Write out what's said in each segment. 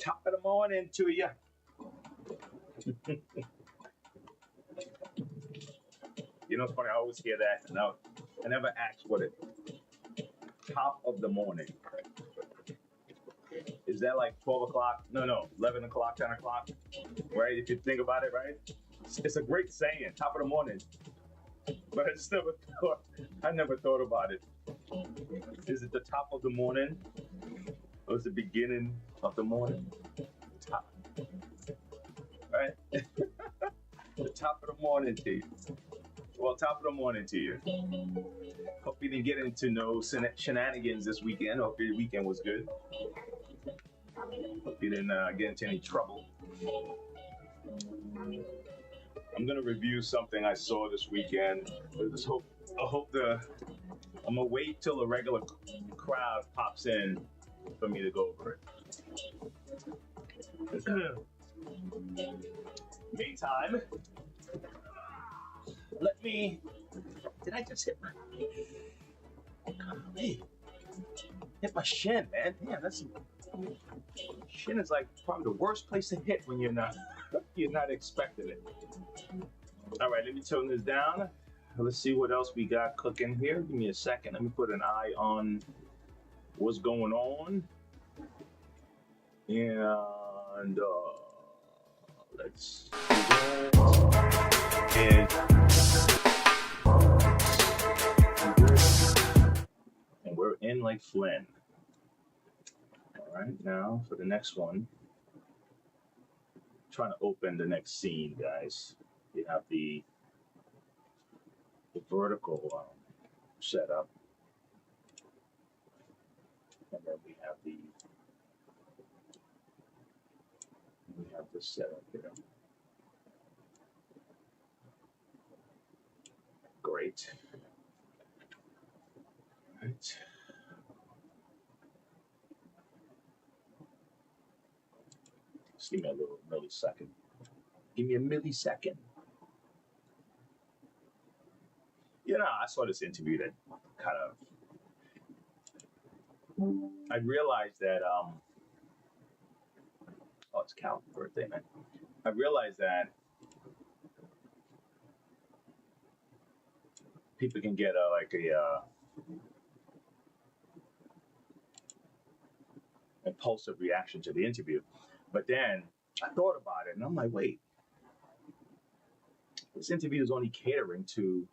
Top of the morning to you. You know, it's funny, I always hear that, and I never ask what it, top of the morning. Is that like 12 o'clock? No, 11 o'clock, 10 o'clock, right? If you think about it, right? It's a great saying, top of the morning. But I never thought about it. Is it the top of the morning? Or is it the beginning of the morning? Top. Right? The top of the morning to you. Well, top of the morning to you. Hope you didn't get into no shenanigans this weekend. Hope your weekend was good. Hope you didn't get into any trouble. I'm gonna review something I saw this weekend. I'm gonna wait till a regular crowd pops in for me to go over it. Meantime, did I just hit my shin, man? Damn, shin is like probably the worst place to hit when you're not expecting it. All right, let me tone this down. Let's see what else we got cooking here. Give me a second. Let me put an eye on what's going on. And let's and we're in like Flynn. All right, now for the next one. I'm trying to open the next scene, guys. You have the vertical setup, and then we have this setup here. Great. All right. Just give me a little millisecond. Give me a millisecond. You know, I saw this interview that kind of, I realized that, oh, it's Cal's birthday, man. I realized that people can get a impulsive reaction to the interview. But then I thought about it and I'm like, wait, this interview is only catering to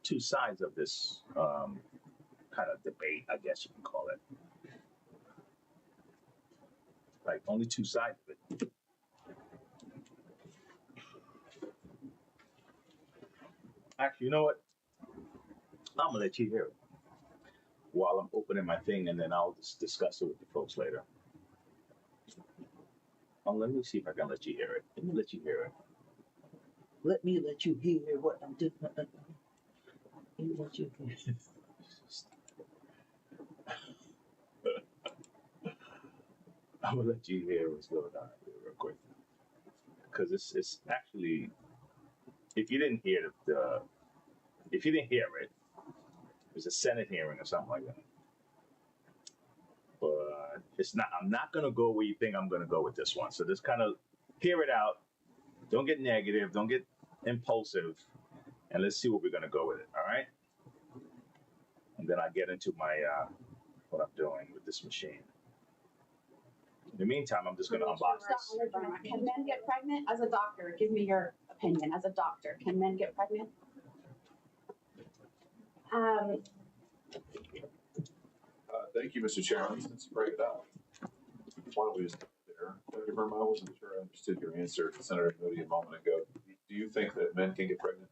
two sides of this kind of debate, I guess you can call it. Like only two sides of it. Actually, you know what? I'm gonna let you hear it while I'm opening my thing, and then I'll just discuss it with the folks later. Oh, let me see if I can let you hear it. Let me let you hear it. Let me let you hear what I'm doing. Let me let you hear. I'm gonna let you hear what's going on here real quick, because it's actually, if you didn't hear it, it was a Senate hearing or something like that. But it's not. I'm not gonna go where you think I'm gonna go with this one. So just kind of hear it out. Don't get negative. Don't get impulsive, and let's see what we're gonna go with it. All right. And then I get into my what I'm doing with this machine. In the meantime, I'm just gonna unbox this. Can men get pregnant? As a doctor, give me your opinion. As a doctor, can men get pregnant? Thank you, Mr. Chairman. Let's break it out. Why don't we just start there? Dr. Verma, I wasn't sure I understood your answer to Senator Moody a moment ago. Do you think that men can get pregnant?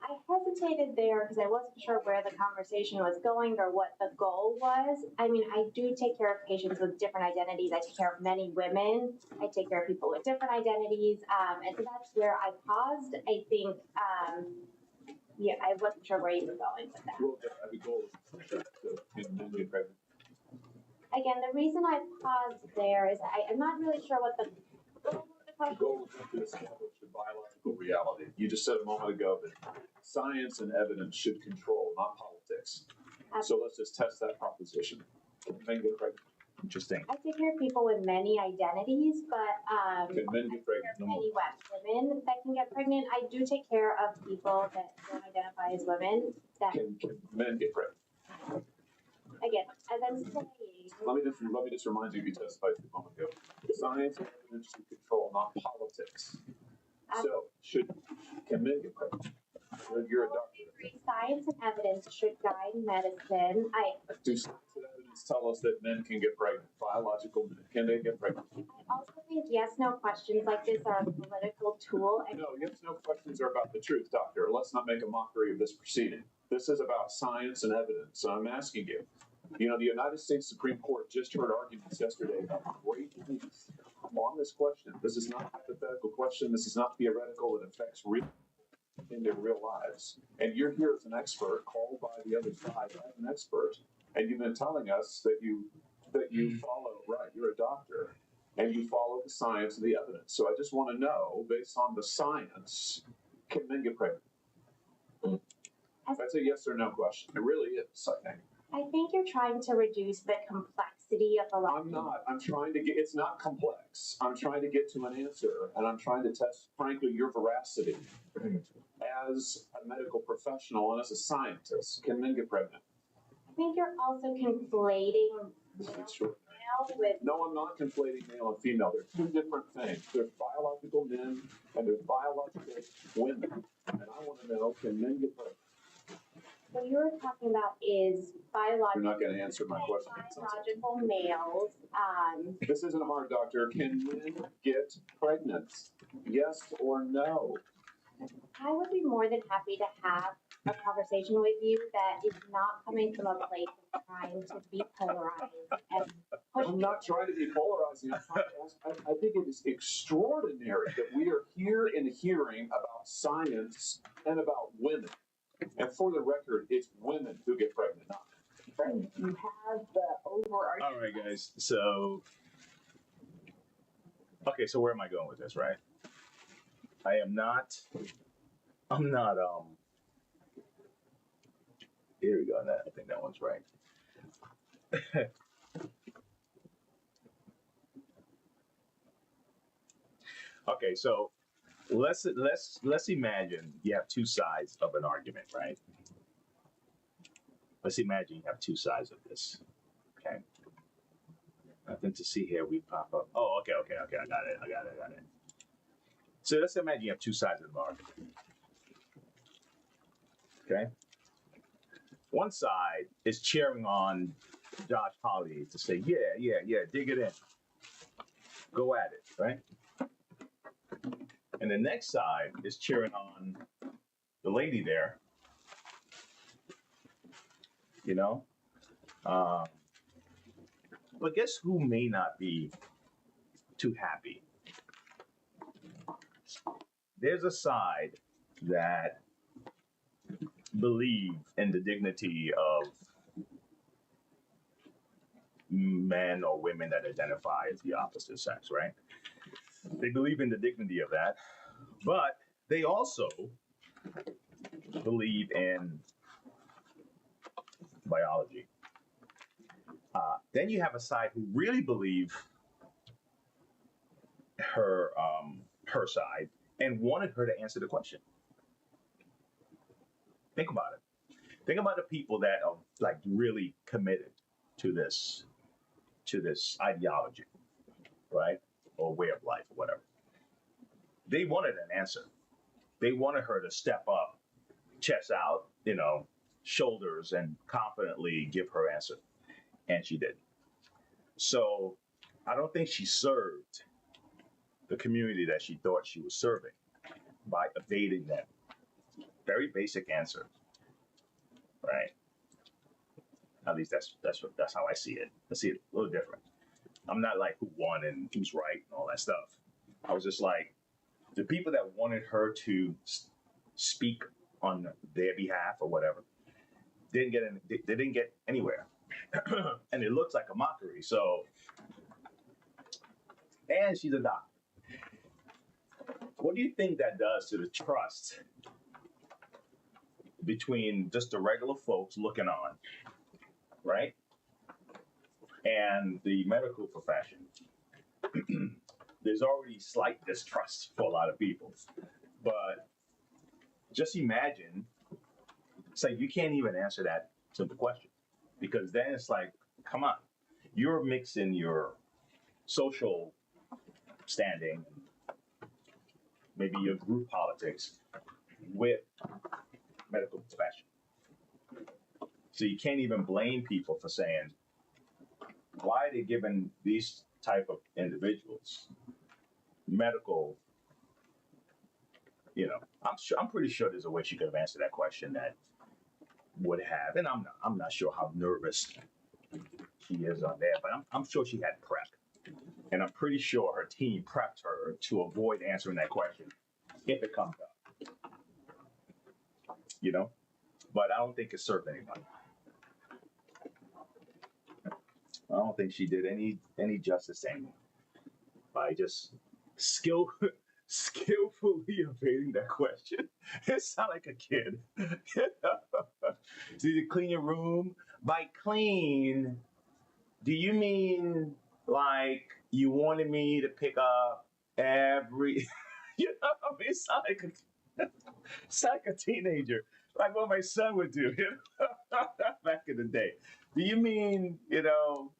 I hesitated there because I wasn't sure where the conversation was going or what the goal was. I mean, I do take care of patients with different identities. I take care of many women. I take care of people with different identities. And so that's where I paused. I think, yeah, I wasn't sure where you were going with that. Well, the goal is to can men get pregnant? Again, the reason I paused there is I'm not really sure what the goal is to establish a biological reality. You just said a moment ago that science and evidence should control, not politics. So let's just test that proposition. Can men get pregnant? Interesting. I take care of people with many identities, but Can men get pregnant? many women that can get pregnant. I do take care of people that don't identify as women. That Can men get pregnant? again, as I'm saying, Let me just remind you testified a moment ago. Science and evidence should control, not politics. So, can men get pregnant? You're a doctor. science and evidence should guide medicine. Do science and evidence tell us that men can get pregnant? Biological men, can they get pregnant? I also think yes/no questions like this are a political tool. And No, yes/no questions are about the truth, doctor. Let's not make a mockery of this proceeding. This is about science and evidence. So I'm asking you. You know, the United States Supreme Court just heard arguments yesterday about great length on this question. This is not a hypothetical question. This is not theoretical. It affects real in their real lives. And you're here as an expert, called by the other side as an expert, and you've been telling us that you follow, right, you're a doctor, and you follow the science and the evidence. So I just want to know, based on the science, can men get pregnant? That's a yes or no question. It really is, I think. I think you're trying to reduce the complexity of the law. I'm not. I'm trying to get, it's not complex. I'm trying to get to an answer, and I'm trying to test, frankly, your veracity as a medical professional and as a scientist. Can men get pregnant? I think you're also conflating Sure. male with. No, I'm not conflating male and female. They're two different things. There's biological men and there's biological women. And I want to know, can men get pregnant? What you're talking about is biological. You're not going to answer my question. Biological males. This isn't hard, doctor. Can men get pregnant? Yes or no? I would be more than happy to have a conversation with you that is not coming from a place of trying to be polarized and push. I'm not trying to be polarizing. I'm trying to ask, I think it is extraordinary that we are here in a hearing about science and about women. And for the record, it's women who get pregnant, not men. You have the overarching. All right, guys. So, okay. So where am I going with this, right? I'm not, here we go. I think that one's right. Okay. So let's imagine you have two sides of an argument, right? Let's imagine you have two sides of this. Okay. Nothing to see here. We pop up. Oh, okay. I got it. So let's imagine you have two sides of the argument. Okay. One side is cheering on Josh Hawley to say, yeah, dig it in. Go at it, right? And the next side is cheering on the lady there. You know? But guess who may not be too happy? There's a side that believe in the dignity of men or women that identify as the opposite sex, right? They believe in the dignity of that, but they also believe in biology. Then you have a side who really believe her side and wanted her to answer the question. Think about it. Think about the people that are like really committed to this ideology, right? Or way of life or whatever. They wanted an answer. They wanted her to step up, chest out, shoulders, and confidently give her answer. And she didn't. So I don't think she served the community that she thought she was serving by evading that very basic answer, right? At least that's how I see it. I see it a little different. I'm not like who won and who's right and all that stuff. I was just like, the people that wanted her to speak on their behalf or whatever they didn't get anywhere. And it looks like a mockery. So, and she's a doctor. What do you think that does to the trust between just the regular folks looking on, right? and the medical profession, there's already slight distrust for a lot of people. But just imagine, say you can't even answer that simple question, because then it's like, come on, you're mixing your social standing, maybe your group politics, with medical profession. So you can't even blame people for saying, why are they giving these type of individuals medical, I'm pretty sure there's a way she could have answered that question that would have, and I'm not sure how nervous she is on there, but I'm sure she had prep. And I'm pretty sure her team prepped her to avoid answering that question if it comes up, But I don't think it served anybody. I don't think she did any justice to anyone by just skillfully evading that question. It sounds like a kid. Did you clean your room? By clean, do you mean like you wanted me to pick up every, what I mean? It's like a teenager, like what my son would do, back in the day. Do you mean, oh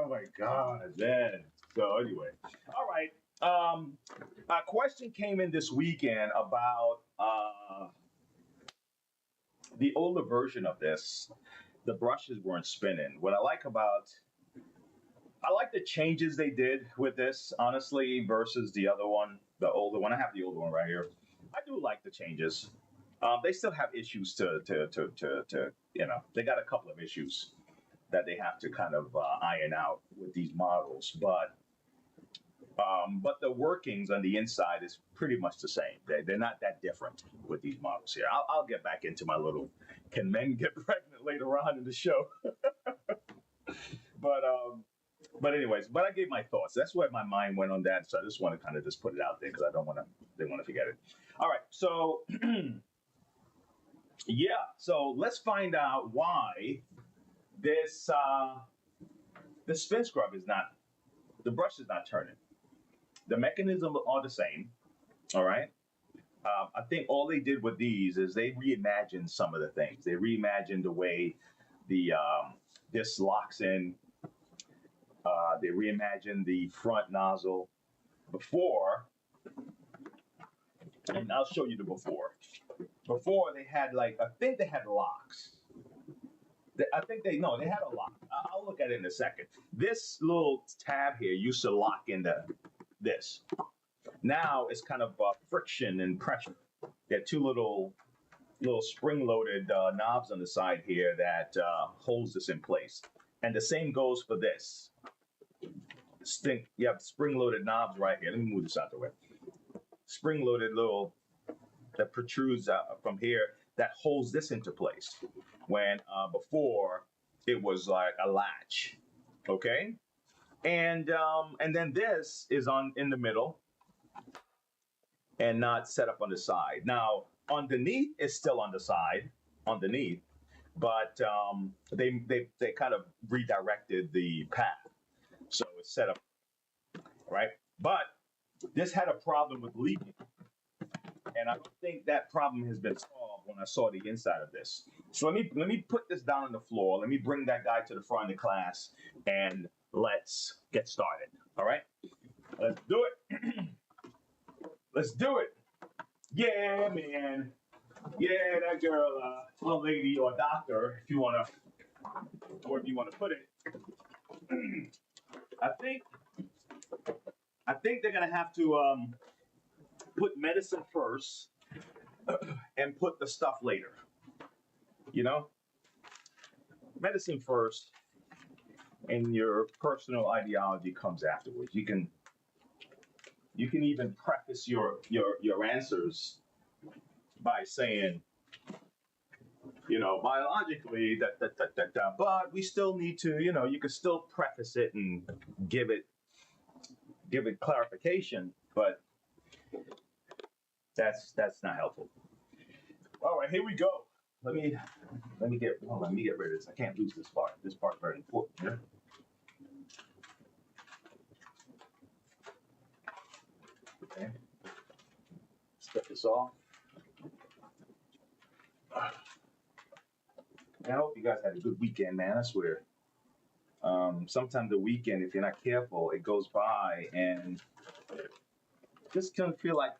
my God, man. So anyway, all right. A question came in this weekend about the older version of this. The brushes weren't spinning. What I like the changes they did with this, honestly, versus the other one, the older one. I have the older one right here. I do like the changes. They still have issues to they got a couple of issues that they have to kind of iron out with these models, but the workings on the inside is pretty much the same. They're not that different with these models here. I'll get back into my little can men get pregnant later on in the show. But anyways, I gave my thoughts. That's where my mind went on that. So I just want to kind of just put it out there because I didn't want to forget it. All right. So yeah. So let's find out why this the Spinscrub the brush is not turning. The mechanism are the same. All right. I think all they did with these is they reimagined some of the things. They reimagined the way this locks in. They reimagined the front nozzle before, and I'll show you the before. Before they had I think they had locks. They had a lock. I'll look at it in a second. This little tab here used to lock into this. Now it's kind of friction and pressure. There are two little spring-loaded knobs on the side here that holds this in place. And the same goes for this. You have spring-loaded knobs right here. Let me move this out the way. Spring-loaded little that protrudes out from here that holds this into place. When before it was like a latch, okay? And then this is in the middle and not set up on the side. Now underneath is still on the side underneath, but they kind of redirected the path. So it's set up, right? But this had a problem with leaking. And I don't think that problem has been solved when I saw the inside of this. So let me put this down on the floor. Let me bring that guy to the front of the class and let's get started. All right? Let's do it. Let's do it. Yeah, man. Yeah, that girl, little lady or doctor, if you want to, wherever you want to put it. I think they're gonna have to put medicine first and put the stuff later. Medicine first, and your personal ideology comes afterwards. You can even preface your answers by saying, biologically, but we still need to, you can still preface it and give it clarification, but that's not helpful. All right, here we go. Let me get rid of this. I can't lose this part. This part's very important. Set this off. I hope you guys had a good weekend, man. I swear. Sometimes the weekend, if you're not careful, it goes by and just kind of feel like,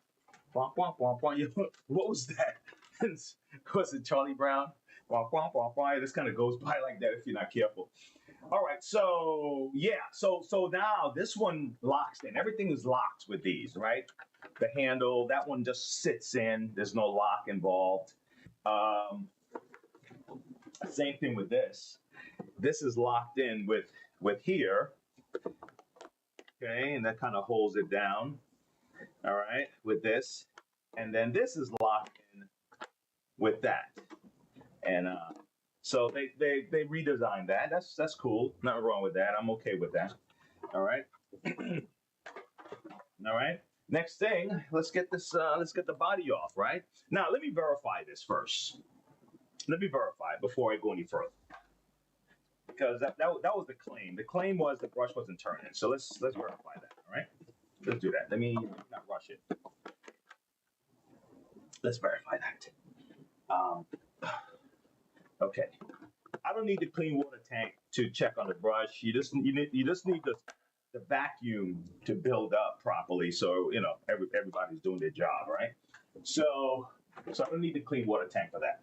womp, womp, womp, womp. What was that? Was it Charlie Brown? Womp, womp, womp, womp. It just kind of goes by like that if you're not careful. All right, so yeah, so now this one locks in. Everything is locked with these, right? The handle, that one just sits in. There's no lock involved. Same thing with this. This is locked in with here, okay, and that kind of holds it down. All right, with this, and then this is locked in with that, and so they redesigned that. That's cool. Nothing wrong with that. I'm okay with that. All right. All right. Next thing, let's get this. Let's get the body off. Right now, let me verify this first. Let me verify it before I go any further, because that was the claim. The claim was the brush wasn't turning. So let's verify that. All right. Let's do that. Let me not rush it. Let's verify that. Okay. I don't need the clean water tank to check on the brush. You just need the vacuum to build up properly. So everybody's doing their job, right? So I don't need the clean water tank for that.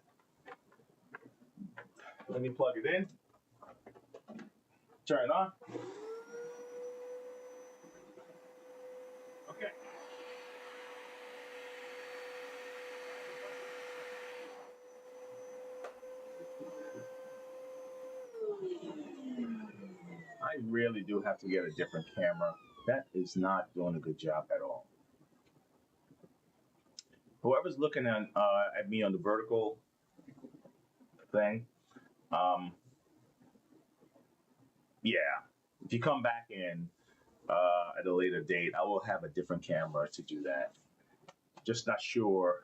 Let me plug it in. Turn it on. Okay. I really do have to get a different camera. That is not doing a good job at all. Whoever's looking at me on the vertical thing, yeah, if you come back in at a later date, I will have a different camera to do that. Just not sure.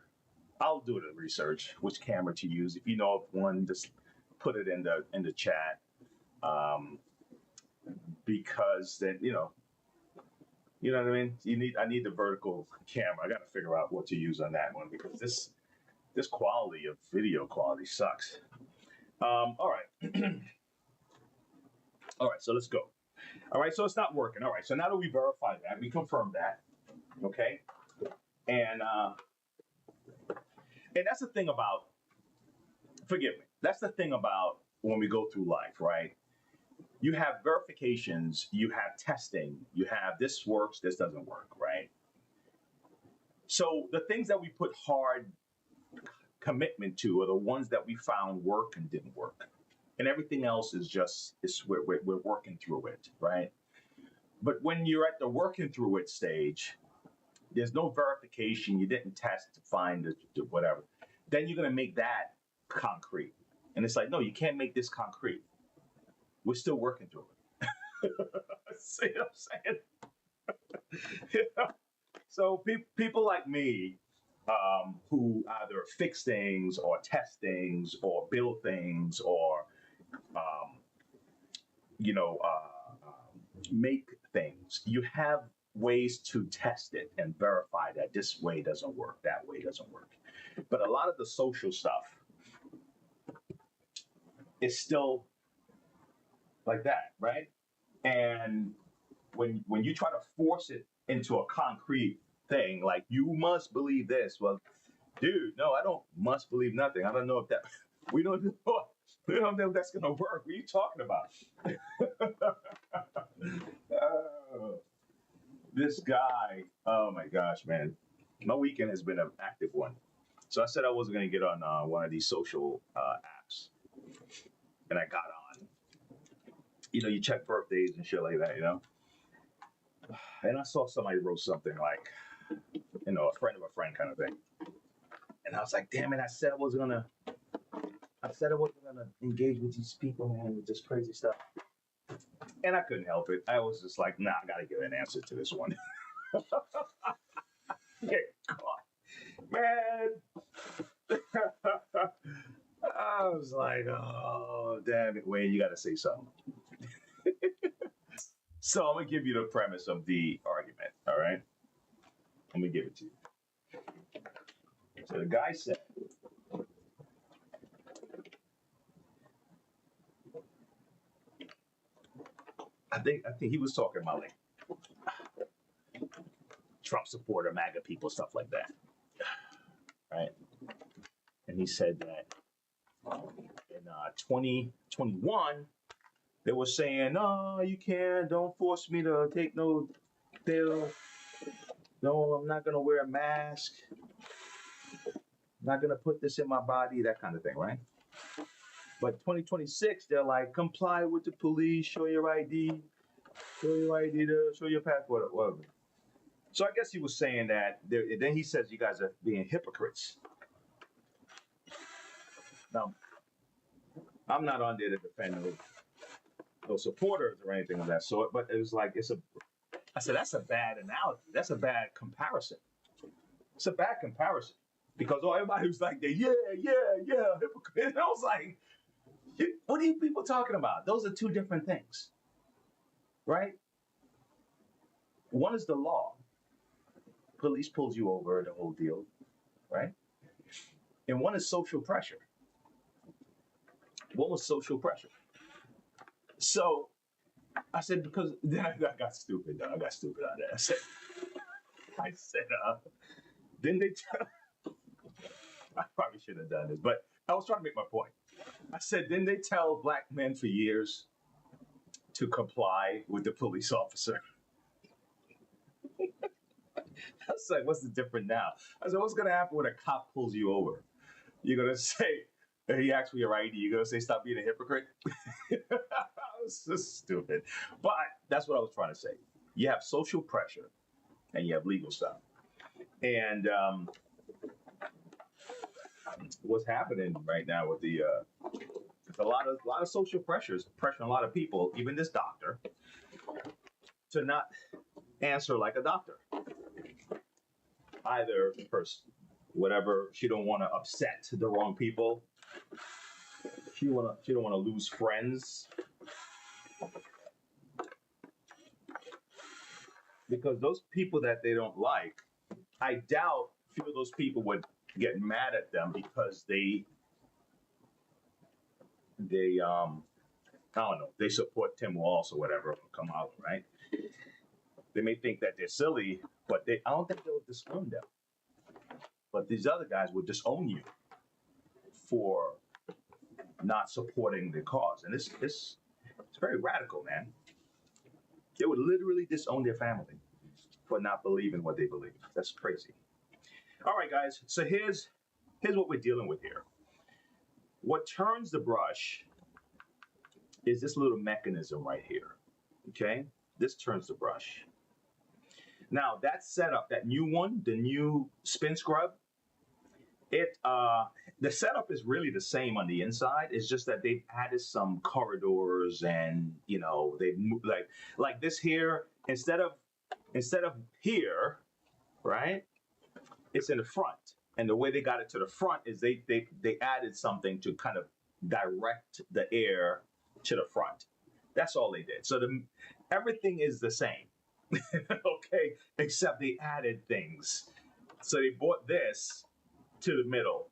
I'll do the research which camera to use. If you know of one, just put it in the chat. Because then you know what I mean. I need the vertical camera. I got to figure out what to use on that one because this quality of video quality sucks. All right. All right, so let's go. All right, so it's not working. All right, so now that we verified that, we confirmed that, okay? And that's the thing about, forgive me, that's the thing about when we go through life, right? You have verifications, you have testing, you have this works, this doesn't work, right? So the things that we put hard commitment to are the ones that we found work and didn't work. And everything else is just, we're working through it, right? But when you're at the working through it stage, there's no verification, you didn't test to find whatever. Then you're going to make that concrete. And it's like, no, you can't make this concrete. We're still working through it. See what I'm saying? So people like me, who either fix things or test things or build things or make things, you have ways to test it and verify that this way doesn't work, that way doesn't work. But a lot of the social stuff is still like that, right? And when you try to force it into a concrete thing, like you must believe this, well, dude, no, I don't must believe nothing. I don't know if that we don't know if that's gonna work. What are you talking about? This guy, oh my gosh, man. My weekend has been an active one. So I said I wasn't gonna get on one of these social apps. And I got on. You check birthdays and shit like that, And I saw somebody wrote something like, a friend of a friend kind of thing. And I was like, damn it, I said I wasn't gonna engage with these people, man, with this crazy stuff. And I couldn't help it. I was just like, nah, I gotta give an answer to this one. Yeah, man. I was like, oh, damn it, Wayne, you gotta say something. So I'm gonna give you the premise of the argument, all right? Let me give it to you. So the guy said, I think he was talking about like Trump supporter, MAGA people, stuff like that, right? And he said that in 2021, they were saying, "No, you can't. Don't force me to take no pill. No, I'm not gonna wear a mask. I'm not gonna put this in my body. That kind of thing, right?" But 2026, they're like, comply with the police, show your ID, show your passport, whatever. So I guess he was saying that. Then he says you guys are being hypocrites. Now, I'm not on there to defend those supporters or anything of that sort, but it was like, I said, that's a bad analogy. That's a bad comparison. It's a bad comparison. Because everybody was like, yeah, hypocrite. And I was like, what are you people talking about? Those are two different things, right? One is the law. Police pulls you over, the whole deal, right? And one is social pressure. What was social pressure? So I said, because then I got stupid. I got stupid on that. I said, didn't they tell? I probably shouldn't have done this, but I was trying to make my point. I said, didn't they tell black men for years to comply with the police officer? I was like, what's the difference now? I said, what's going to happen when a cop pulls you over? You're going to say, he asked for your ID. You're going to say, stop being a hypocrite? I was so stupid. But that's what I was trying to say. You have social pressure and you have legal stuff. And what's happening right now with there's a lot of social pressures, pressuring a lot of people, even this doctor, to not answer like a doctor. Either first, whatever, she don't want to upset the wrong people. She don't want to lose friends. Because those people that they don't like, I doubt few of those people would get mad at them because they I don't know, they support Tim Walz or whatever, come out, right? They may think that they're silly, but I don't think they'll disown them. But these other guys would disown you for not supporting the cause. And it's very radical, man. They would literally disown their family for not believing what they believe. That's crazy. All right, guys. So here's what we're dealing with here. What turns the brush is this little mechanism right here. Okay? This turns the brush. Now, that setup, that new one, the new Spinscrub, the setup is really the same on the inside. It's just that they've added some corridors and, you know, they've moved, like this here, instead of here, right? It's in the front. And the way they got it to the front is they added something to kind of direct the air to the front. That's all they did. So everything is the same. Okay, except they added things. So they brought this to the middle.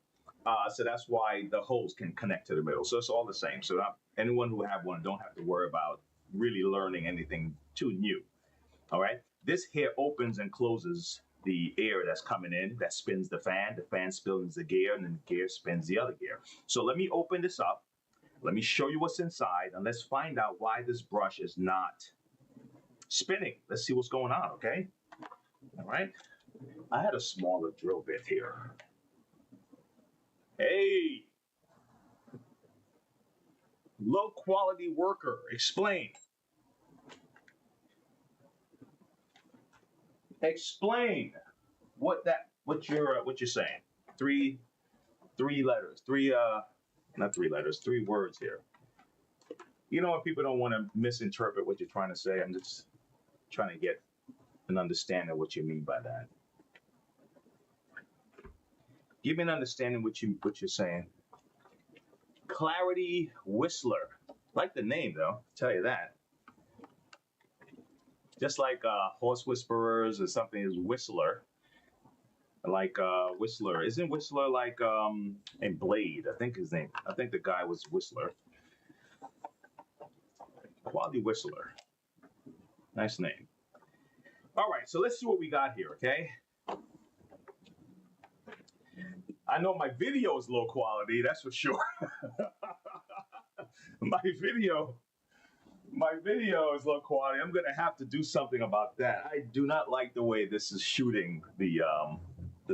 So that's why the holes can connect to the middle. So it's all the same. So anyone who have one don't have to worry about really learning anything too new. All right. This here opens and closes the air that's coming in, that spins the fan spins the gear, and then the gear spins the other gear. So let me open this up. Let me show you what's inside, and let's find out why this brush is not spinning. Let's see what's going on, okay? All right. I had a smaller drill bit here. Hey, low quality worker, explain. Explain what you're saying. Three letters, not 3 letters, 3 words here. You know what, people don't want to misinterpret what you're trying to say. I'm just trying to get an understanding of what you mean by that. Give me an understanding what you're saying. Clarity Whistler. Like the name though, I'll tell you that. Just like horse whisperers or something is Whistler. like Whistler. Isn't Whistler like in Blade? I think his name. I think the guy was Whistler. Quality Whistler. Nice name. All right, so let's see what we got here, okay? I know my video is low quality, that's for sure. my video is low quality. I'm gonna have to do something about that. I do not like the way this is shooting the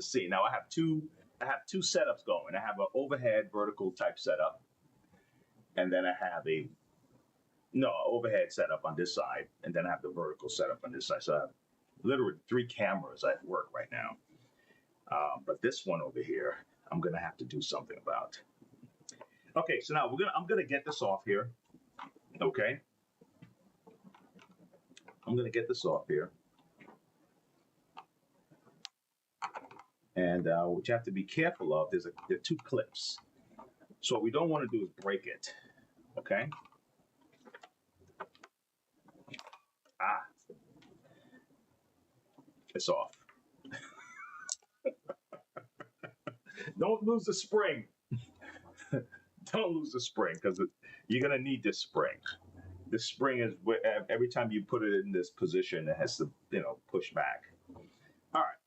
scene. Now I have two setups going. I have an overhead vertical type setup, and then I have a overhead setup on this side, and then I have the vertical setup on this side. So I have literally 3 cameras at work right now. But this one over here, I'm gonna have to do something about. Okay, so now I'm gonna get this off here. Okay, I'm gonna get this off here, and what you have to be careful of, there are 2 clips. So what we don't want to do is break it. Okay. It's off. Don't lose the spring. Don't lose the spring, because you're gonna need this spring. The spring is every time you put it in this position, it has to push back. All right.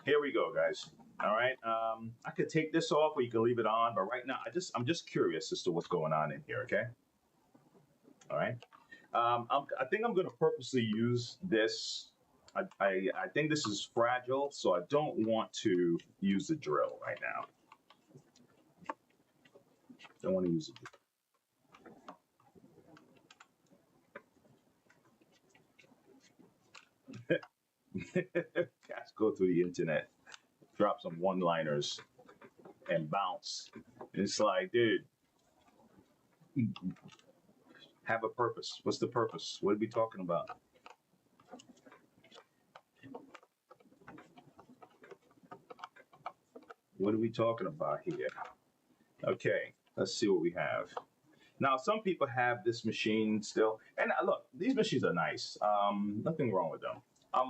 Here we go, guys. All right. I could take this off, or you can leave it on. But right now, I'm just curious as to what's going on in here. Okay. All right. I think I'm going to purposely use this. I think this is fragile, so I don't want to use the drill right now. Don't want to use it. Cats go through the internet, drop some one-liners, and bounce. It's like, dude, have a purpose. What's the purpose? What are we talking about? What are we talking about here? Okay, let's see what we have. Now, some people have this machine still, and look, these machines are nice. Nothing wrong with them. I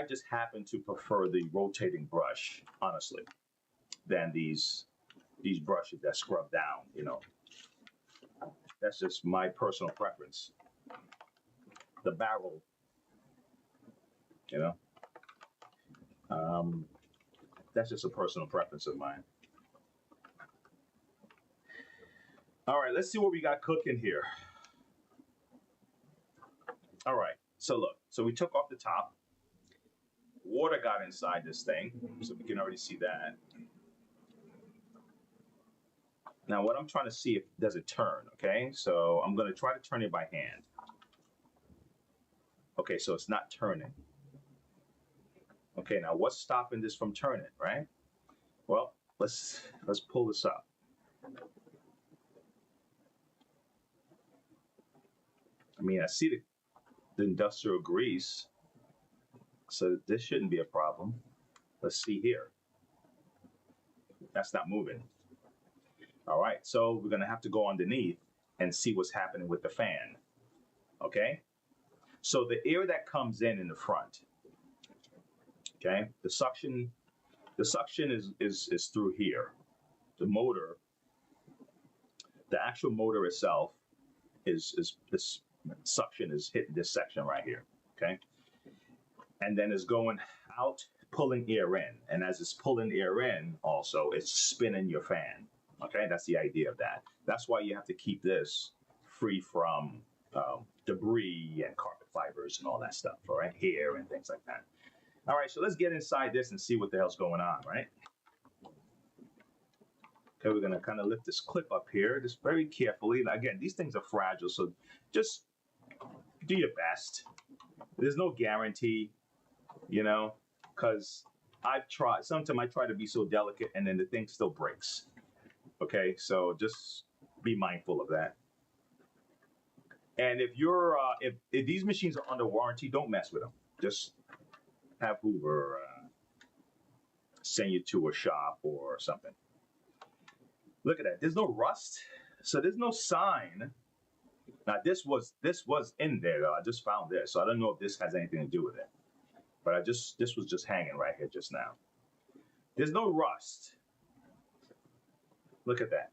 just happen to prefer the rotating brush, honestly, than these brushes that scrub down. That's just my personal preference. The barrel, that's just a personal preference of mine. All right, let's see what we got cooking here. All right, so look, we took off the top. Water got inside this thing, so we can already see that. Now, what I'm trying to see, does it turn, okay? So I'm going to try to turn it by hand. Okay, so it's not turning. Okay, now what's stopping this from turning, right? Well, let's pull this up. I mean, I see the industrial grease, so this shouldn't be a problem. Let's see here. That's not moving. All right, so we're gonna have to go underneath and see what's happening with the fan. Okay, so the air that comes in the front, okay, the suction is through here. The motor, the actual motor itself is this suction is hitting this section right here, okay, and then it's going out, pulling air in, and as it's pulling air in, also it's spinning your fan. Okay, that's the idea of that. That's why you have to keep this free from debris and carpet fibers and all that stuff, all right, hair and things like that. All right, so let's get inside this and see what the hell's going on, right? Okay, we're gonna kind of lift this clip up here, just very carefully. Again, these things are fragile, so just do your best. There's no guarantee, because I've tried. Sometimes I try to be so delicate, and then the thing still breaks. Okay, so just be mindful of that. And if you're if these machines are under warranty, don't mess with them. Just have Hoover send you to a shop or something. Look at that. There's no rust, so there's no sign Now this was in there though. I just found this, so I don't know if this has anything to do with it. But this was just hanging right here just now. There's no rust. Look at that.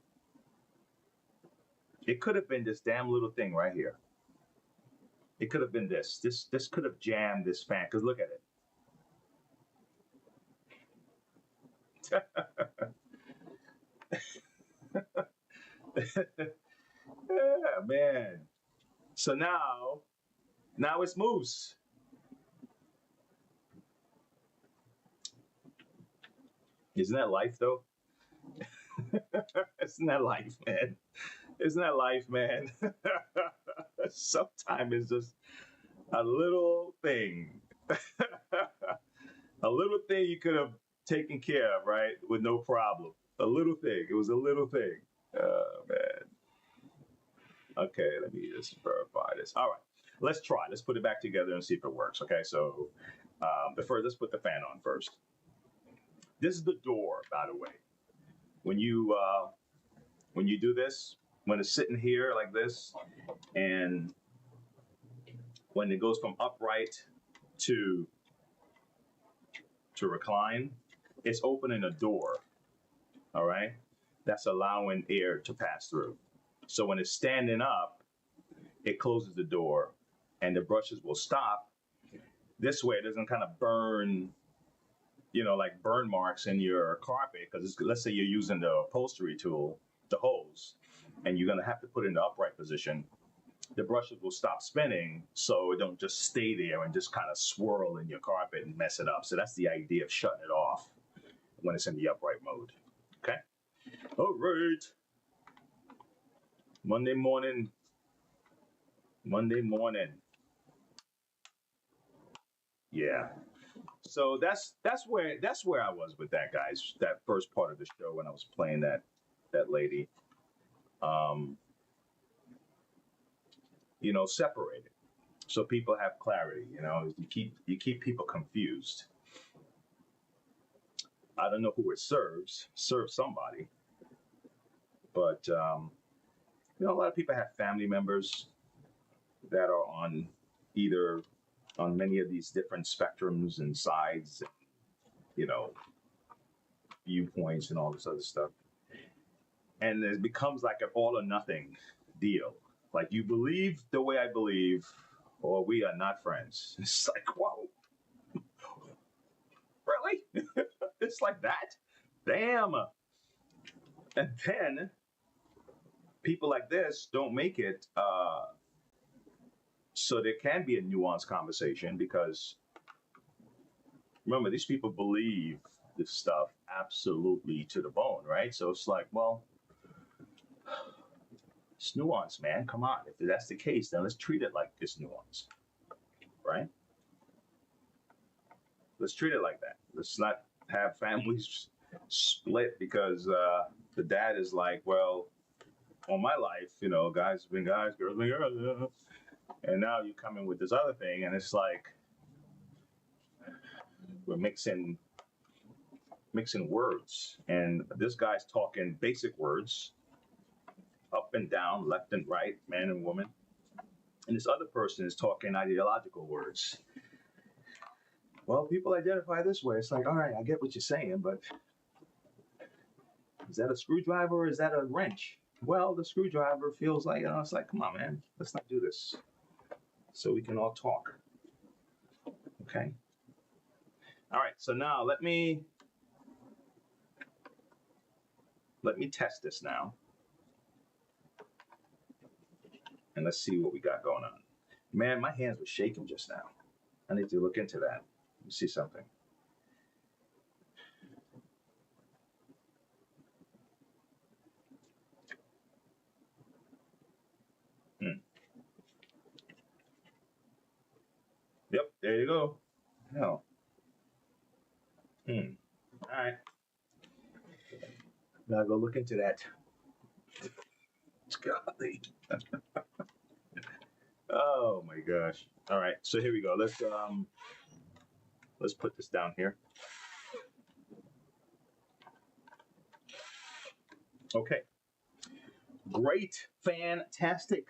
It could have been this damn little thing right here. It could have been this. This could have jammed this fan. Cause look at it. Yeah, man. So now it's moose. Isn't that life though? Isn't that life, man? Isn't that life, man? Sometimes it's just a little thing. A little thing you could have taken care of, right? With no problem. A little thing. It was a little thing. Oh, man. Okay, let me just verify this. All right, let's try. Let's put it back together and see if it works. Okay, so let's put the fan on first. This is the door, by the way. When you do this, when it's sitting here like this, and when it goes from upright to recline, it's opening a door. All right, that's allowing air to pass through. So when it's standing up, it closes the door and the brushes will stop. This way it doesn't kind of burn, like burn marks in your carpet. Because let's say you're using the upholstery tool, the hose, and you're going to have to put it in the upright position. The brushes will stop spinning so it don't just stay there and just kind of swirl in your carpet and mess it up. So that's the idea of shutting it off when it's in the upright mode. Okay? All right. Monday morning. Yeah. So that's where I was with that, guys. That first part of the show when I was playing that lady. Separated. So people have clarity, you keep people confused. I don't know who it serves somebody. But a lot of people have family members that are on many of these different spectrums and sides, viewpoints and all this other stuff. And it becomes like an all or nothing deal. Like, you believe the way I believe, or we are not friends. It's like, whoa, really? It's like that? Damn. And then people like this don't make it so there can be a nuanced conversation, because remember, these people believe this stuff absolutely to the bone, right? So it's like, well, it's nuance, man. Come on. If that's the case, then let's treat it like it's nuance, right? Let's treat it like that. Let's not have families split because the dad is like, well, all my life, guys have been guys, girls have been girls. And now you come in with this other thing, and it's like we're mixing words. And this guy's talking basic words, up and down, left and right, man and woman. And this other person is talking ideological words. Well, people identify this way. It's like, all right, I get what you're saying, but is that a screwdriver or is that a wrench? Well, the screwdriver feels like, it's like, come on, man, let's not do this. So we can all talk. Okay? All right, so now let me test this now. And let's see what we got going on. Man, my hands were shaking just now. I need to look into that. Let me see something. Yep, there you go. Hell. All right. Gotta go look into that. Golly. Oh my gosh. All right, so here we go. Let's put this down here. Okay. Great, fantastic.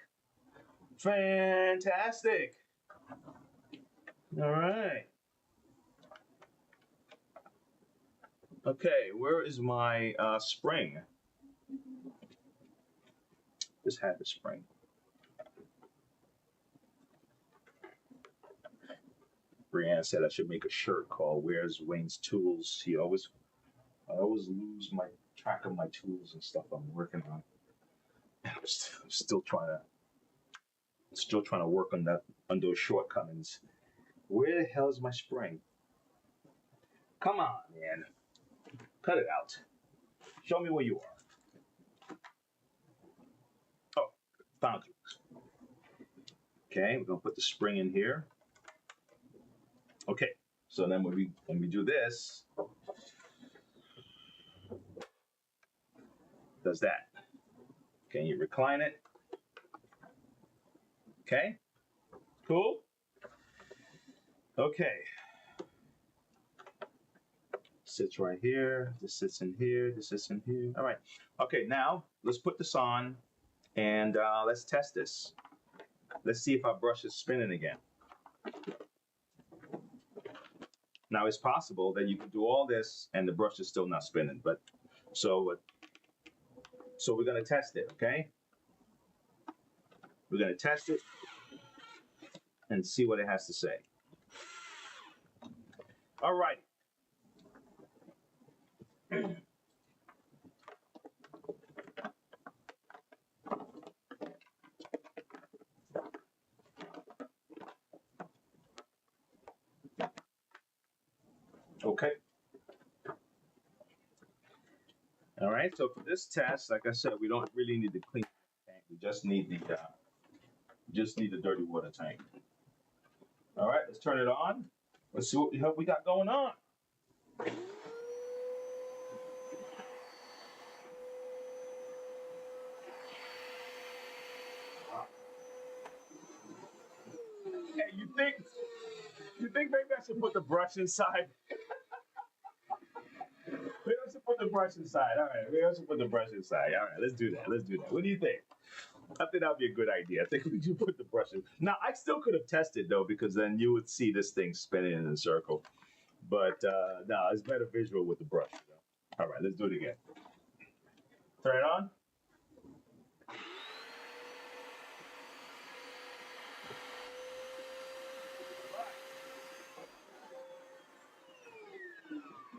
Fantastic. All right. Okay, where is my spring? Just had the spring. Brianna said I should make a shirt called "Where's Wayne's Tools?" I always lose my track of my tools and stuff I'm working on. I'm still trying to work on those shortcomings. Where the hell is my spring? Come on, man. Cut it out. Show me where you are. Oh, found you. Okay, we're gonna put the spring in here. Okay, so then when we do this, does that. Okay, you recline it. Okay, cool. Okay. Sits right here. This sits in here. This sits in here. All right. Okay, now let's put this on and let's test this. Let's see if our brush is spinning again. Now it's possible that you can do all this and the brush is still not spinning, but so we're gonna test it, okay? We're gonna test it and see what it has to say. All right. Okay. All right, so for this test, like I said, we don't really need to clean the tank. We just need the dirty water tank. All right, let's turn it on. Let's see what the hell we got going on. Hey, you think maybe I should put the brush inside? Maybe I should put the brush inside. All right, maybe I should put the brush inside. All right, let's do that. Let's do that. What do you think? I think that'd be a good idea. I think we should put the brush in. Now, I still could have tested though, because then you would see this thing spinning in a circle. But no, it's better visual with the brush. You know? All right, let's do it again. Turn it on.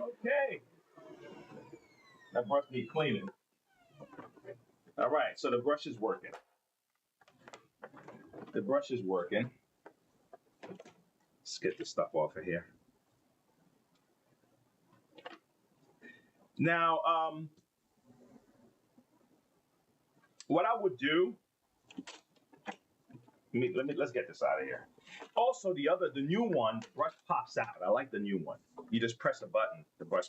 Okay. That brush needs cleaning. All right, so the brush is working. The brush is working. Let's get this stuff off of here. Now, what I would do, let's get this out of here. Also, the new one, brush pops out. I like the new one. You just press a button, the brush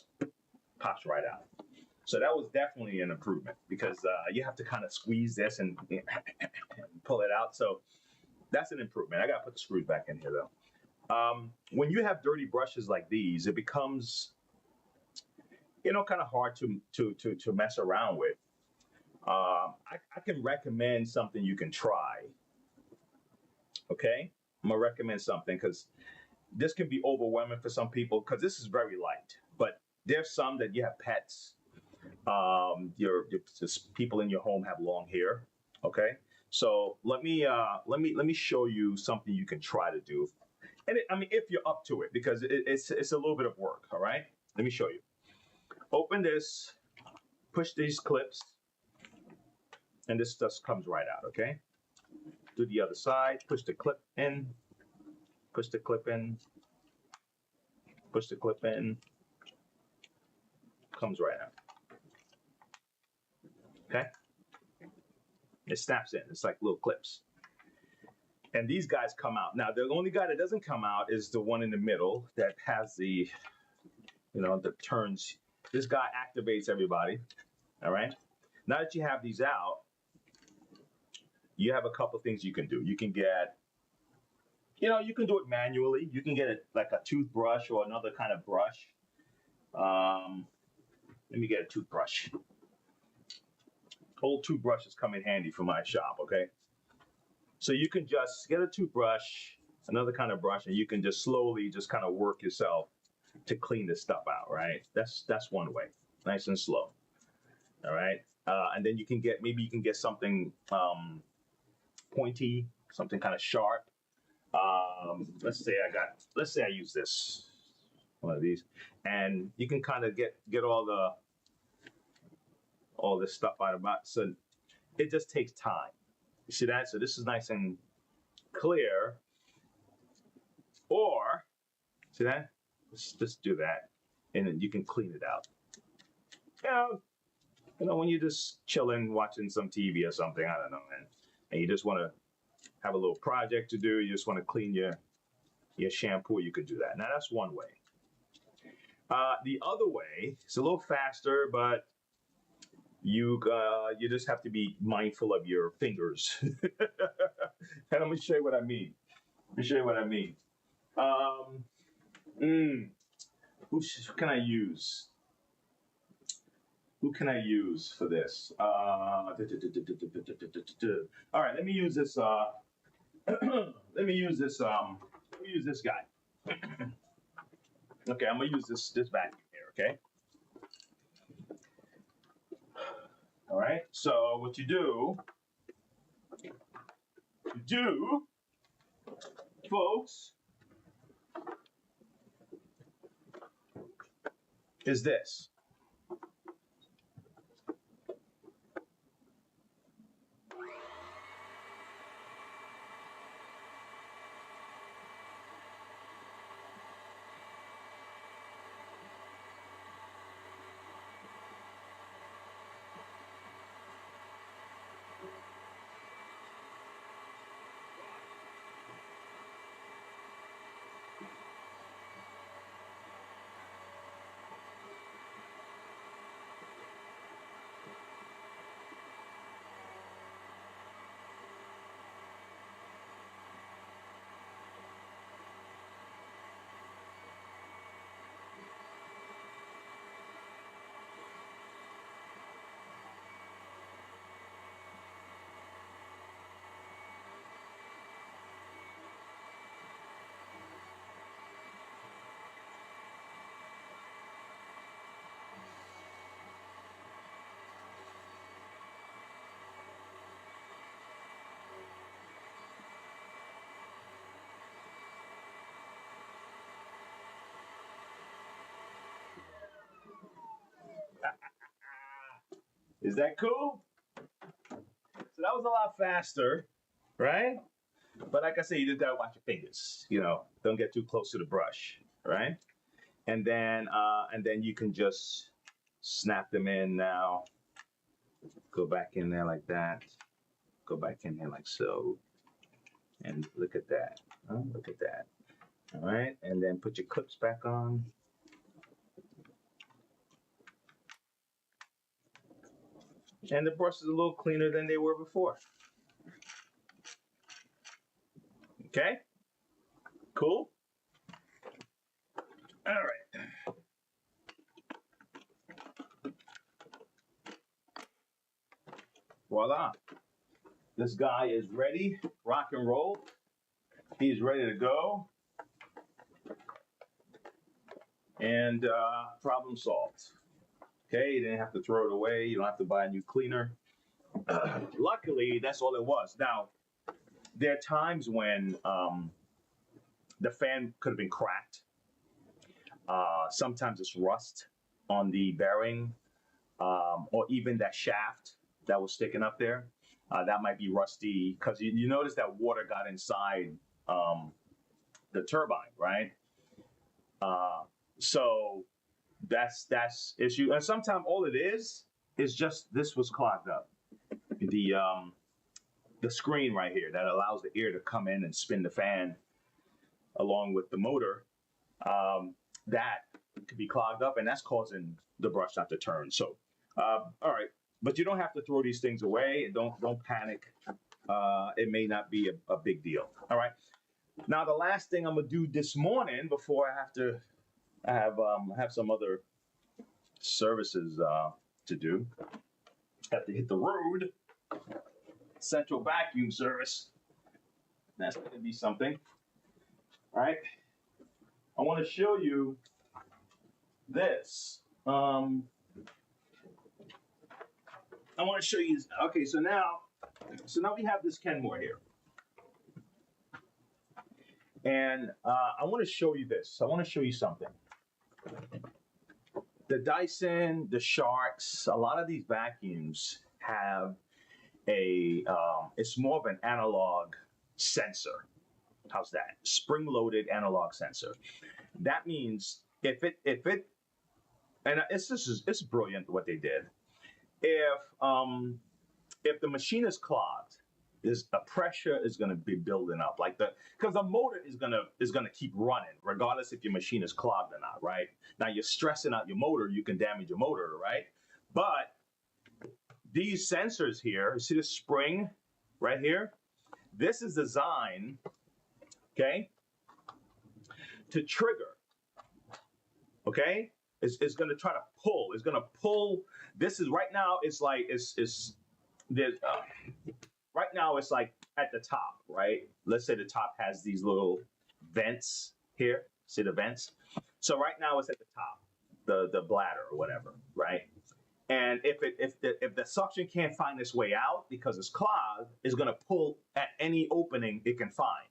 pops right out. So that was definitely an improvement, because you have to kind of squeeze this and pull it out. So that's an improvement. I got to put the screws back in here though. When you have dirty brushes like these, it becomes, kind of hard to mess around with. I can recommend something you can try. Okay, I'm gonna recommend something, because this can be overwhelming for some people, because this is very light. But there's some that you have pets. Just people in your home have long hair. Okay, so let me show you something you can try to do. And if you're up to it, because it's a little bit of work. All right, let me show you. Open this, push these clips, and this just comes right out. Okay, do the other side. Push the clip in. Push the clip in. Push the clip in. Comes right out. Okay, it snaps in. It's like little clips. And these guys come out. Now, the only guy that doesn't come out is the one in the middle that has the, that turns. This guy activates everybody. All right. Now that you have these out, you have a couple things you can do. You can get, you can do it manually. You can get it like a toothbrush or another kind of brush. Let me get a toothbrush. Old toothbrushes come in handy for my shop, okay? So you can just get a toothbrush, another kind of brush, and you can just slowly just kind of work yourself to clean this stuff out, right? That's one way, nice and slow. All right. And then you can get, maybe you can get something pointy, something kind of sharp. Let's say I use this, one of these, and you can kind of get all this stuff out of it. So it just takes time. You see that? So this is nice and clear. Or, see that? Let's just do that, and then you can clean it out. You know, when you're just chilling, watching some TV or something, I don't know, and you just want to have a little project to do, you just want to clean your shampoo, you could do that. Now, that's one way. The other way, it's a little faster, but you just have to be mindful of your fingers. And I'm going to show you what I mean. Who can I use? Who can I use for this? All right, let me use this. Let me use this guy. Okay, I'm gonna use this vacuum here. Okay. All right. So what you do, folks, is this. Is that cool? So that was a lot faster, right? But like I said, you just gotta watch your fingers. You know, don't get too close to the brush, right? And then you can just snap them in now. Go back in there like that. Go back in there like so. And look at that. Oh, look at that. All right, and then put your clips back on. And the brush is a little cleaner than they were before. Okay? Cool? All right. Voila. This guy is ready, rock and roll. He's ready to go. And problem solved. Okay, you didn't have to throw it away. You don't have to buy a new cleaner. Luckily, that's all it was. Now, there are times when the fan could have been cracked. Sometimes it's rust on the bearing, or even that shaft that was sticking up there. That might be rusty because you notice that water got inside the turbine, right? So that's issue. And sometimes all it is just this was clogged up. The screen right here that allows the air to come in and spin the fan along with the motor, that could be clogged up, and that's causing the brush not to turn. So, all right, but you don't have to throw these things away. Don't panic. It may not be a big deal. All right. Now, the last thing I'm gonna do this morning before I have some other services to do. Have to hit the road. Central vacuum service. That's going to be something. All right. I want to show you this. I want to show you. Okay, so now we have this Kenmore here, and I want to show you this. I want to show you something. The Dyson, the Sharks, a lot of these vacuums have it's more of an analog sensor. How's that? Spring-loaded analog sensor. That means if it, and it's brilliant what they did. If the machine is clogged, a pressure is going to be building up, because the motor is gonna keep running regardless if your machine is clogged or not, right? Now you're stressing out your motor, you can damage your motor, right? But these sensors here, you see the spring right here? This is designed, okay, to trigger, okay? It's going to try to pull. It's going to pull. This is right now. It's like right now it's like at the top, right? Let's say the top has these little vents here. See the vents? So right now it's at the top, the bladder or whatever, right? And if the suction can't find its way out because it's clogged, it's going to pull at any opening it can find.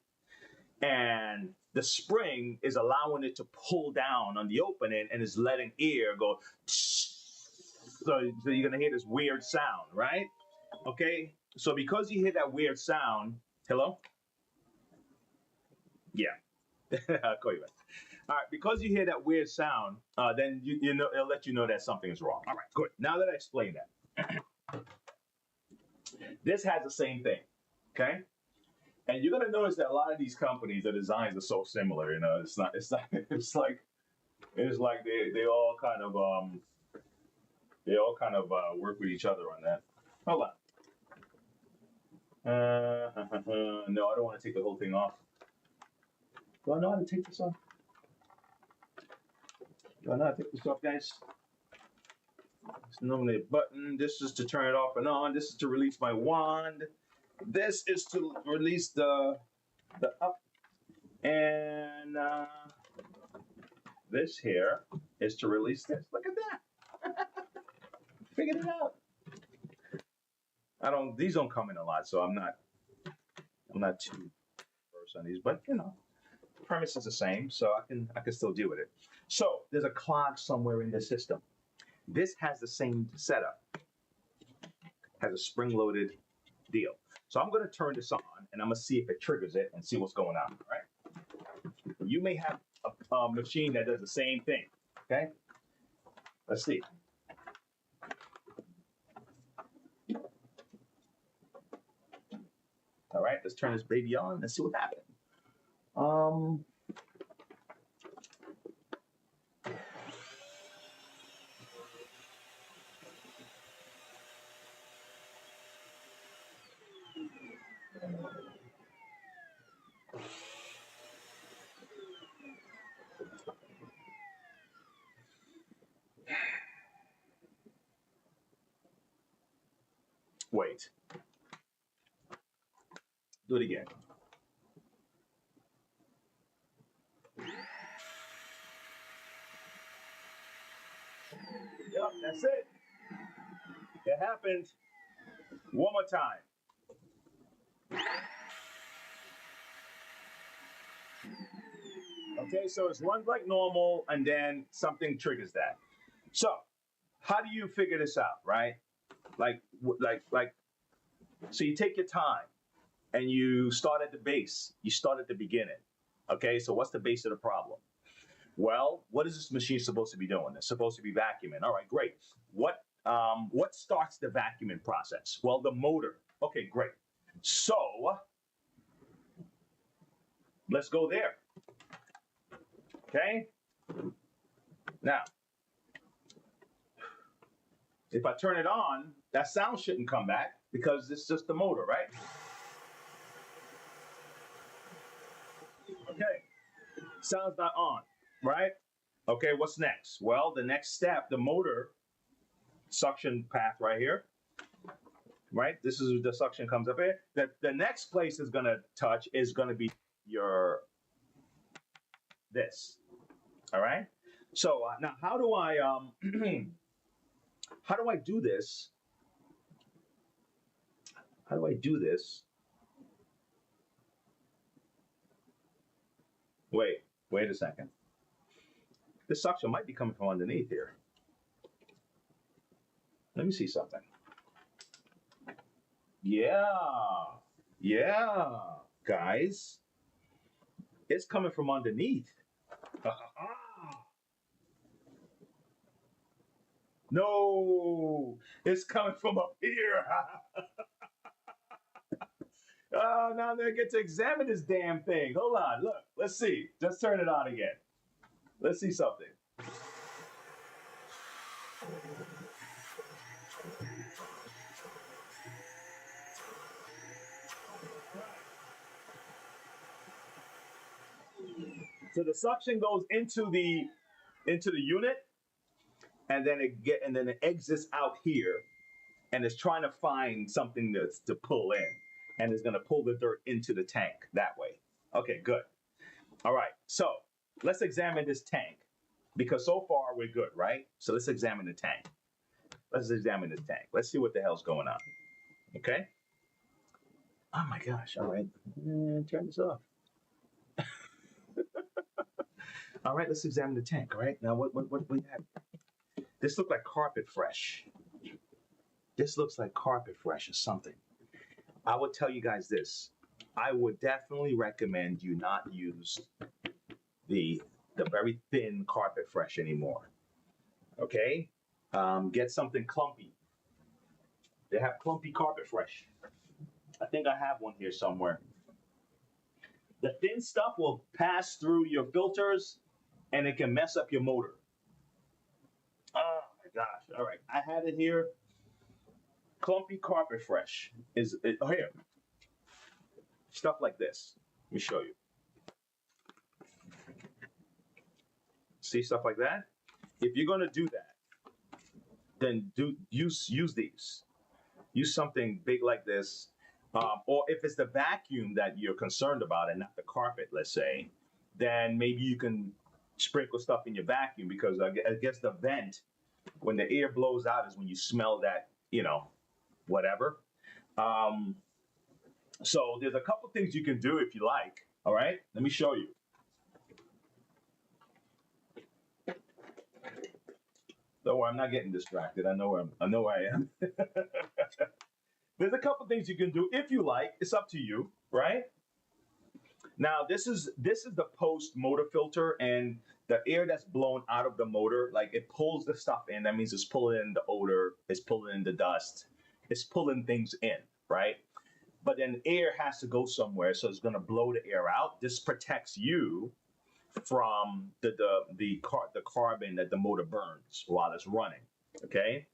And the spring is allowing it to pull down on the opening and is letting air go. So you're going to hear this weird sound, right? Okay. So because you hear that weird sound, hello? Yeah. I'll call you back. All right. Because you hear that weird sound, then you know it'll let you know that something is wrong. All right. Good. Now that I explained that, this has the same thing. Okay. And you're gonna notice that a lot of these companies, the designs are so similar. You know, it's like they all kind of work with each other on that. Hold on. No, I don't want to take the whole thing off. Do I know how to take this off? Do I know how to take this off, guys? It's normally a button. This is to turn it off and on. This is to release my wand. This is to release the up, and this here is to release this. Look at that. Figured it out. These don't come in a lot, so I'm not too versed on these, but you know, the premise is the same, so I can still deal with it. So there's a clog somewhere in the system. This has the same setup. Has a spring-loaded deal. So I'm going to turn this on, and I'm going to see if it triggers it and see what's going on, right? You may have a machine that does the same thing, okay? Let's see. All right, let's turn this baby on and see what happens. Wait. Do it again. Yep, that's it. It happened. One more time. Okay, so it runs like normal, and then something triggers that. So, how do you figure this out, right? So you take your time, and you start at the base. You start at the beginning. Okay, so what's the base of the problem? Well, what is this machine supposed to be doing? It's supposed to be vacuuming. All right, great. What starts the vacuuming process? Well, the motor. Okay, great. So let's go there. Okay. Now, if I turn it on, that sound shouldn't come back because it's just the motor, right? Okay. Sound's not on, right? Okay, what's next? Well, the next step, the motor suction path right here. right? This is the suction comes up here. The next place is gonna touch is gonna be your this. All right. So now, how do I how do I do this? How do I do this? Wait a second. This suction might be coming from underneath here. Let me see something. Yeah, guys, it's coming from underneath. No, it's coming from up here. Oh, now they get to examine this damn thing. Hold on, look, let's see. Just turn it on again. Let's see something. So the suction goes into the unit, and then it exits out here, and it's trying to find something to pull in, and it's going to pull the dirt into the tank that way. Okay, good. All right, so let's examine this tank, because so far we're good, right? So let's examine the tank. Let's examine this tank. Let's see what the hell's going on. Okay. Oh my gosh. All right. Turn this off. All right, let's examine the tank. All right. Now what we have? This looks like carpet fresh. This looks like carpet fresh or something. I would tell you guys this. I would definitely recommend you not use the very thin carpet fresh anymore. Okay? Get something clumpy. They have clumpy carpet fresh. I think I have one here somewhere. The thin stuff will pass through your filters and it can mess up your motor. Oh my gosh. All right. I had it here. Clumpy carpet fresh oh, here. Stuff like this. Let me show you. See stuff like that? If you're gonna do that, then use these. Use something big like this. Or if it's the vacuum that you're concerned about and not the carpet, let's say, then maybe you can sprinkle stuff in your vacuum, because I guess the vent, when the air blows out, is when you smell that, whatever. So there's a couple things you can do if you like. All right, let me show you. Don't worry, I'm not getting distracted. I know where I am. There's a couple things you can do if you like. It's up to you, right? Now, this is the post motor filter, and the air that's blown out of the motor, like, it pulls the stuff in. That means it's pulling in the odor, it's pulling in the dust, it's pulling things in, right? But then air has to go somewhere, so it's going to blow the air out. This protects you from the carbon that the motor burns while it's running, okay?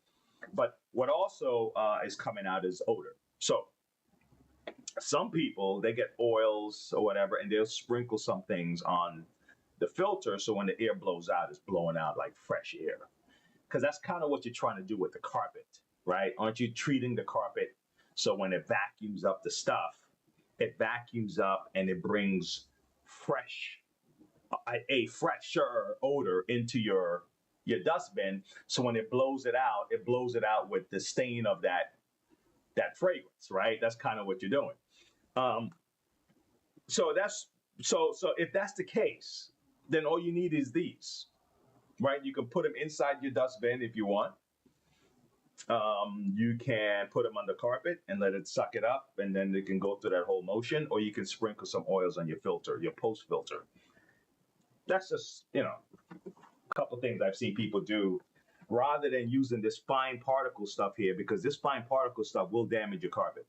But what also is coming out is odor. So some people, they get oils or whatever, and they'll sprinkle some things on the filter, so when the air blows out, it's blowing out like fresh air. Because that's kind of what you're trying to do with the carpet, right? Aren't you treating the carpet so when it vacuums up the stuff, it vacuums up and it brings a fresher odor into your dustbin, so when it blows it out with the stain of that fragrance, right? That's kind of what you're doing. So if that's the case, then all you need is these, right? You can put them inside your dustbin if you want. You can put them on the carpet and let it suck it up, and then it can go through that whole motion, or you can sprinkle some oils on your filter, your post filter. That's just, a couple things I've seen people do, rather than using this fine particle stuff here, because this fine particle stuff will damage your carpet.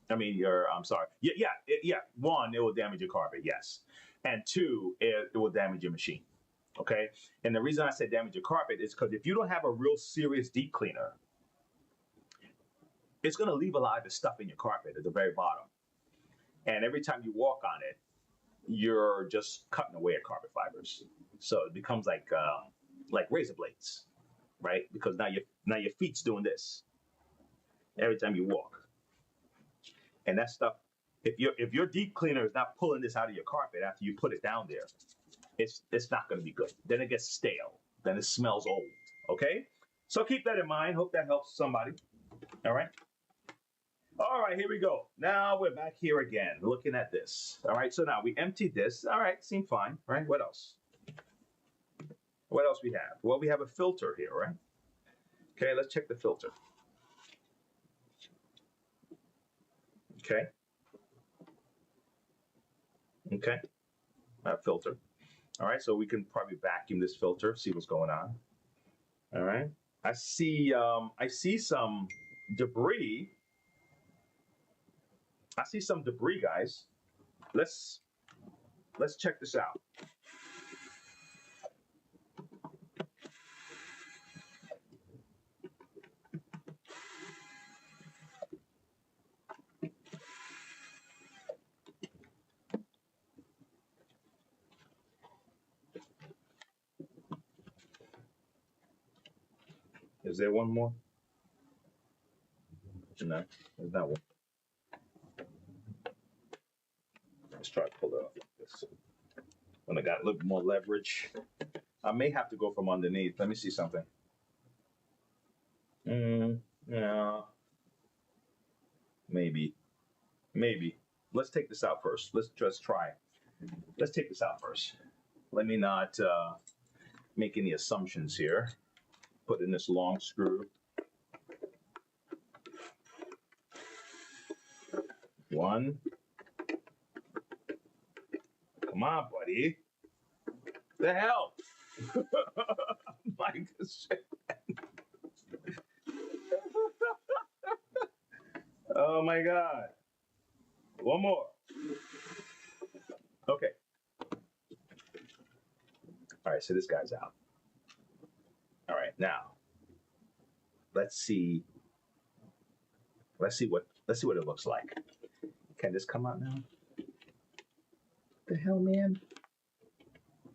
I'm sorry. Yeah. One, it will damage your carpet, yes. And two, it will damage your machine, okay? And the reason I say damage your carpet is because if you don't have a real serious deep cleaner, it's going to leave a lot of the stuff in your carpet at the very bottom. And every time you walk on it, you're just cutting away at carpet fibers. So it becomes like razor blades, right? Because now your feet's doing this every time you walk. And that stuff, if your deep cleaner is not pulling this out of your carpet after you put it down there, it's not going to be good. Then it gets stale. Then it smells old. Okay? So keep that in mind. Hope that helps somebody. All right? All right, here we go. Now we're back here again, looking at this. All right, so now we emptied this. All right, seemed fine, right? What else? What else we have? Well, we have a filter here, right? Okay, let's check the filter. Okay. Okay, filter. All right, so we can probably vacuum this filter, see what's going on. All right. I see some debris. I see some debris, guys. Let's check this out. Is there one more? No, there's not one. Let's try to pull it off like this. When I got a little more leverage, I may have to go from underneath. Let me see something. Yeah. Maybe. Let's take this out first. Let's just try. Let's take this out first. Let me not make any assumptions here. Put in this long screw. One. Come on, buddy. The hell? My shit. Oh my God. One more. Okay. All right, so this guy's out. All right, now let's see what it looks like. Can this come out now? The hell, man?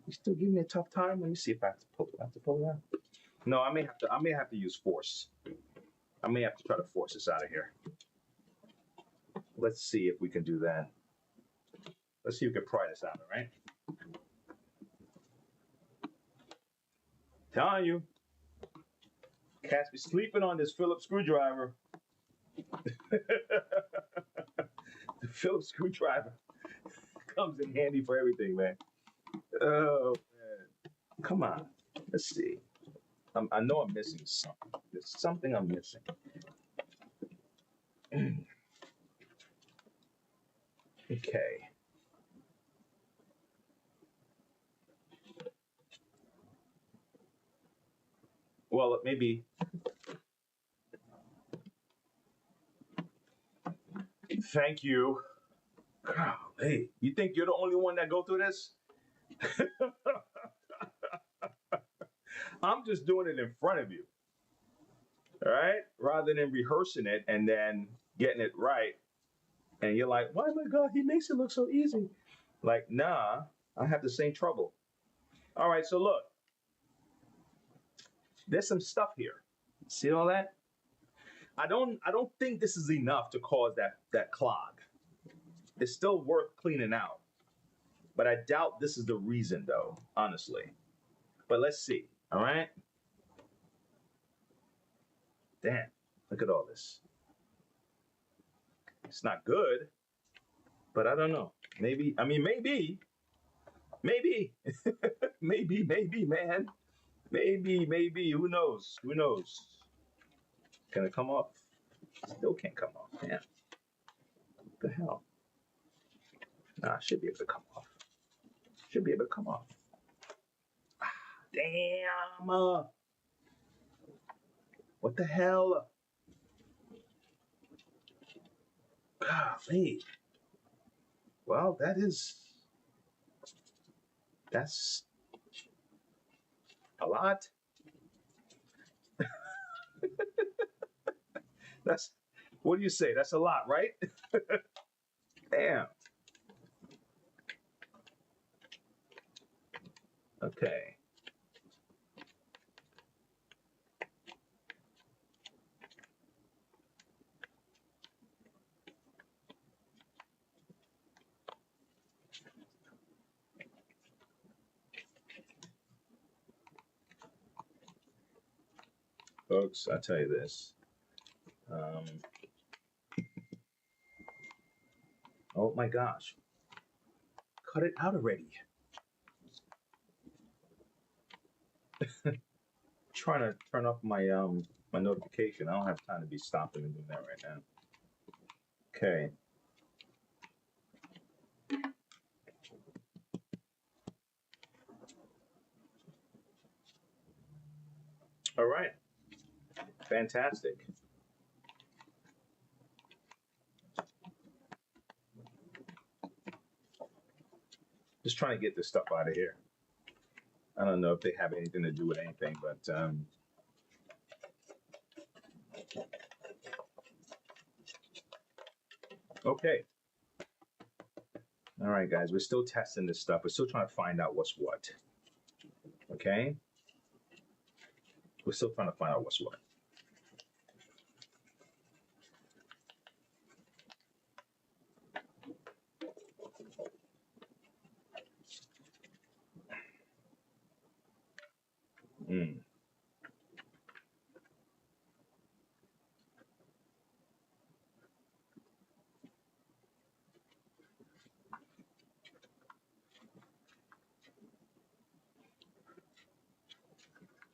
You still giving me a tough time? Let me see if I have to pull it out. No, I may have to use force. I may have to try to force this out of here. Let's see if we can do that. Let's see if we can pry this out, all right? Telling you. Cats be sleeping on this Phillips screwdriver. The Phillips screwdriver comes in handy for everything, man. Oh, man. Come on. Let's see. I know I'm missing something. There's something I'm missing. Okay. Well, maybe. Thank you. Hey, you think you're the only one that go through this? I'm just doing it in front of you. All right? Rather than rehearsing it and then getting it right. And you're like, oh my God, he makes it look so easy. Like, nah, I have the same trouble. All right, so look. There's some stuff here. See all that? I don't think this is enough to cause that clog. It's still worth cleaning out. But I doubt this is the reason though, honestly. But let's see. All right? Damn, look at all this. It's not good, but I don't know. Maybe, maybe, maybe, man. Maybe, who knows? Can it come off? Still can't come off, man. What the hell? Nah, should be able to come off. Ah, damn. What the hell? Golly. Well, that's a lot. What do you say? That's a lot, right? Damn. Okay. folks, I'll tell you this. Oh my gosh. Cut it out already. Trying to turn off my my notification. I don't have time to be stopping and doing that right now. Okay. All right. Fantastic. Just trying to get this stuff out of here. I don't know if they have anything to do with anything, but okay. All right, guys, we're still testing this stuff. We're still trying to find out what's what. Okay? We're still trying to find out what's what.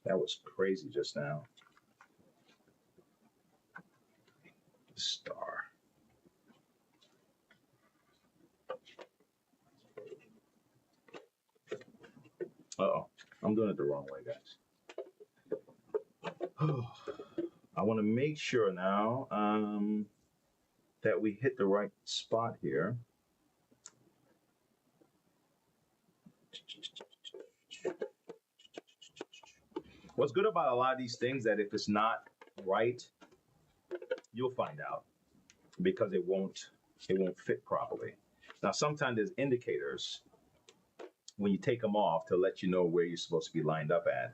That was crazy just now. Star. Uh-oh. I'm doing it the wrong way, guys. I want to make sure now that we hit the right spot here. What's good about a lot of these things that if it's not right, you'll find out because it won't fit properly. Now, sometimes there's indicators when you take them off to let you know where you're supposed to be lined up at.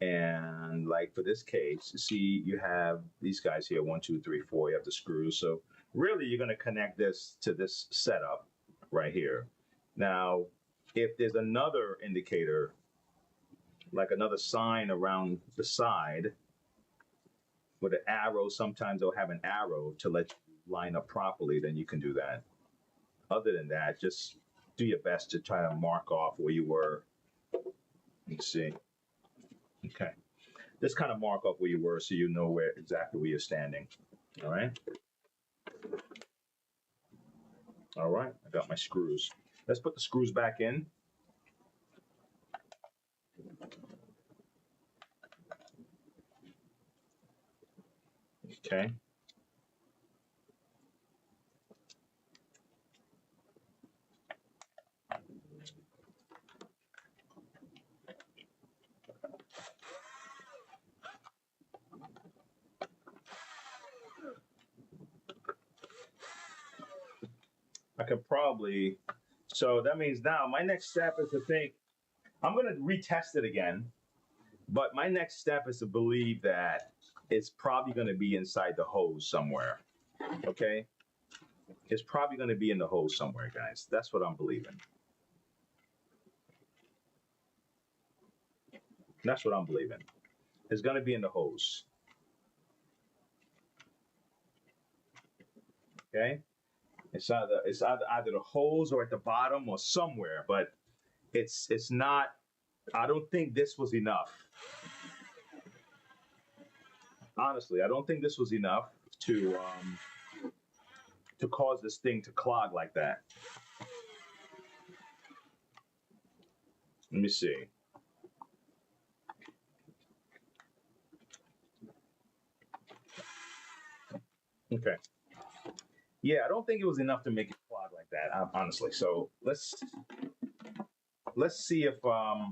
And like for this case, you see you have these guys here, 1, 2, 3, 4, you have the screws. So really you're going to connect this to this setup right here. Now, if there's another indicator, like another sign around the side with an arrow, sometimes they'll have an arrow to let you line up properly, then you can do that. Other than that, just do your best to try to mark off where you were. Let's see. Okay. Just kind of mark off where you were so you know exactly where you're standing. All right. All right. I got my screws. Let's put the screws back in. Okay. I could probably, so that means now my next step is to think, I'm going to retest it again, but my next step is to believe that it's probably going to be inside the hose somewhere, okay? It's probably going to be in the hose somewhere, guys. That's what I'm believing. That's what I'm believing. It's going to be in the hose. Okay? It's either the hose or at the bottom or somewhere, but it's not. I don't think this was enough. Honestly, I don't think this was enough to cause this thing to clog like that. Let me see. Okay. Yeah, I don't think it was enough to make it clog like that, honestly. So let's see if why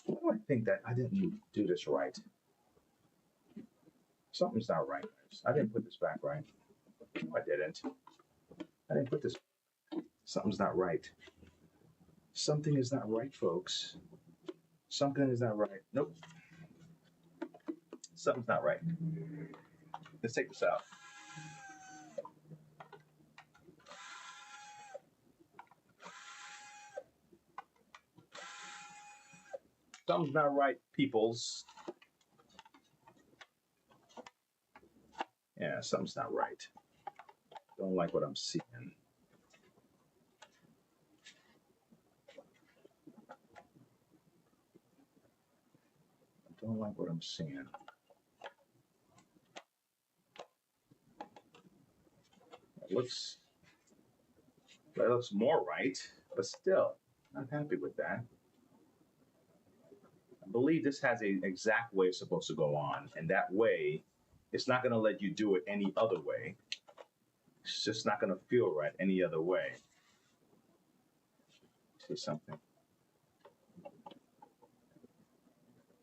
do I think that I didn't do this right? Something's not right. I didn't put this back right. No, I didn't. I didn't put this. Something's not right. Something is not right, folks. Something is not right. Nope. Something's not right. Let's take this out. Something's not right, peoples. Yeah, something's not right. Don't like what I'm seeing. Don't like what I'm seeing. That looks more right, but still, not happy with that. I believe this has an exact way it's supposed to go on, and that way, it's not going to let you do it any other way. It's just not going to feel right any other way. See something?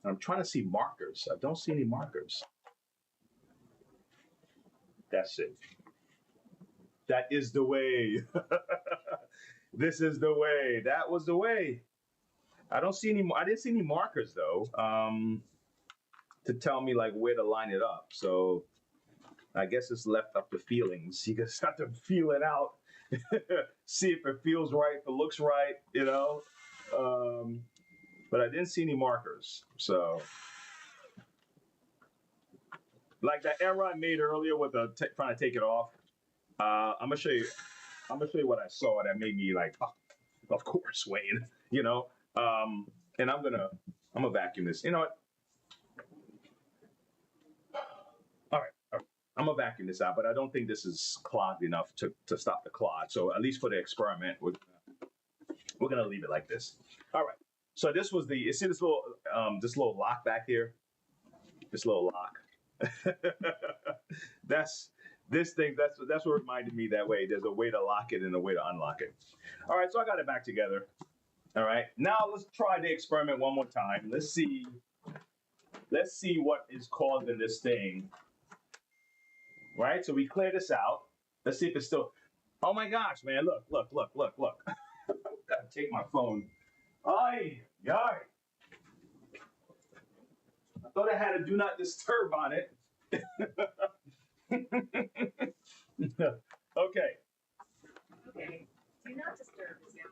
I'm trying to see markers. I don't see any markers. That's it. That is the way. This is the way. That was the way. I don't see any. I didn't see any markers though, to tell me like where to line it up. So I guess it's left up to feelings. You just have to feel it out, see if it feels right, if it looks right, you know. But I didn't see any markers. So, like that error I made earlier with trying to take it off. I'm gonna show you. I'm gonna show you what I saw that made me like, oh, of course, Wayne. You know. And I'm gonna vacuum this. You know what? All right. I'm gonna vacuum this out, but I don't think this is clogged enough to stop the clog. So at least for the experiment, we're gonna leave it like this. All right. So this was you see this little lock back here? This little lock. That's what reminded me that way. There's a way to lock it and a way to unlock it. All right, so I got it back together. All right, now let's try the experiment one more time. Let's see what is causing this thing. Right, so we clear this out. Let's see if it's still. Oh my gosh, man! Look! Gotta take my phone. Ay. I thought I had a do not disturb on it. Okay. Okay. Do not disturb is now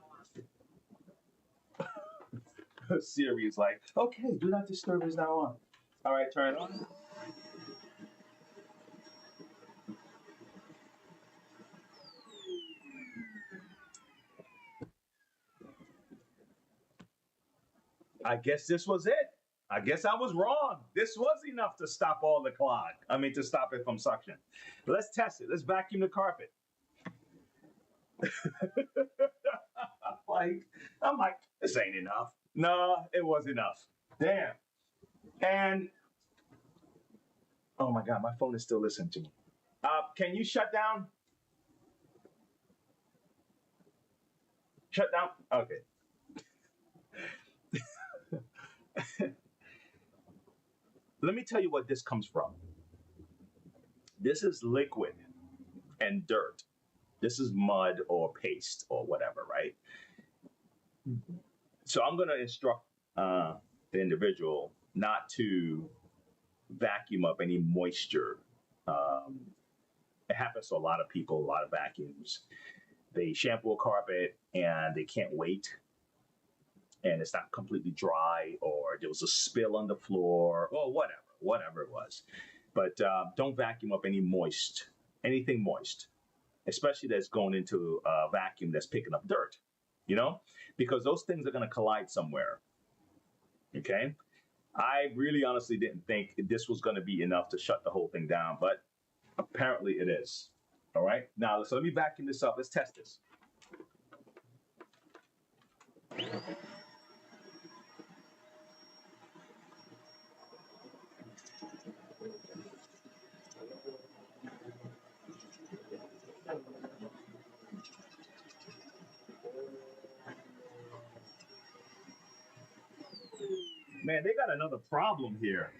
on. Siri's like, okay, do not disturb is now on. All right, turn it on. I guess this was it. I guess I was wrong. This was enough to stop all the clog. To stop it from suction. Let's test it. Let's vacuum the carpet. I'm like, this ain't enough. No, it was enough. Damn. And oh my God, my phone is still listening to me. Can you shut down? Shut down? Okay. Let me tell you what this comes from. This is liquid and dirt. This is mud or paste or whatever, right? So I'm going to instruct the individual not to vacuum up any moisture. It happens to a lot of people, a lot of vacuums. They shampoo a carpet and they can't wait. And it's not completely dry, or there was a spill on the floor, or whatever it was. But don't vacuum up anything moist, especially that's going into a vacuum that's picking up dirt, because those things are going to collide somewhere. Okay. I really honestly didn't think this was going to be enough to shut the whole thing down, but apparently it is. All right. Now, so let me vacuum this up. Let's test this. Man, they got another problem here.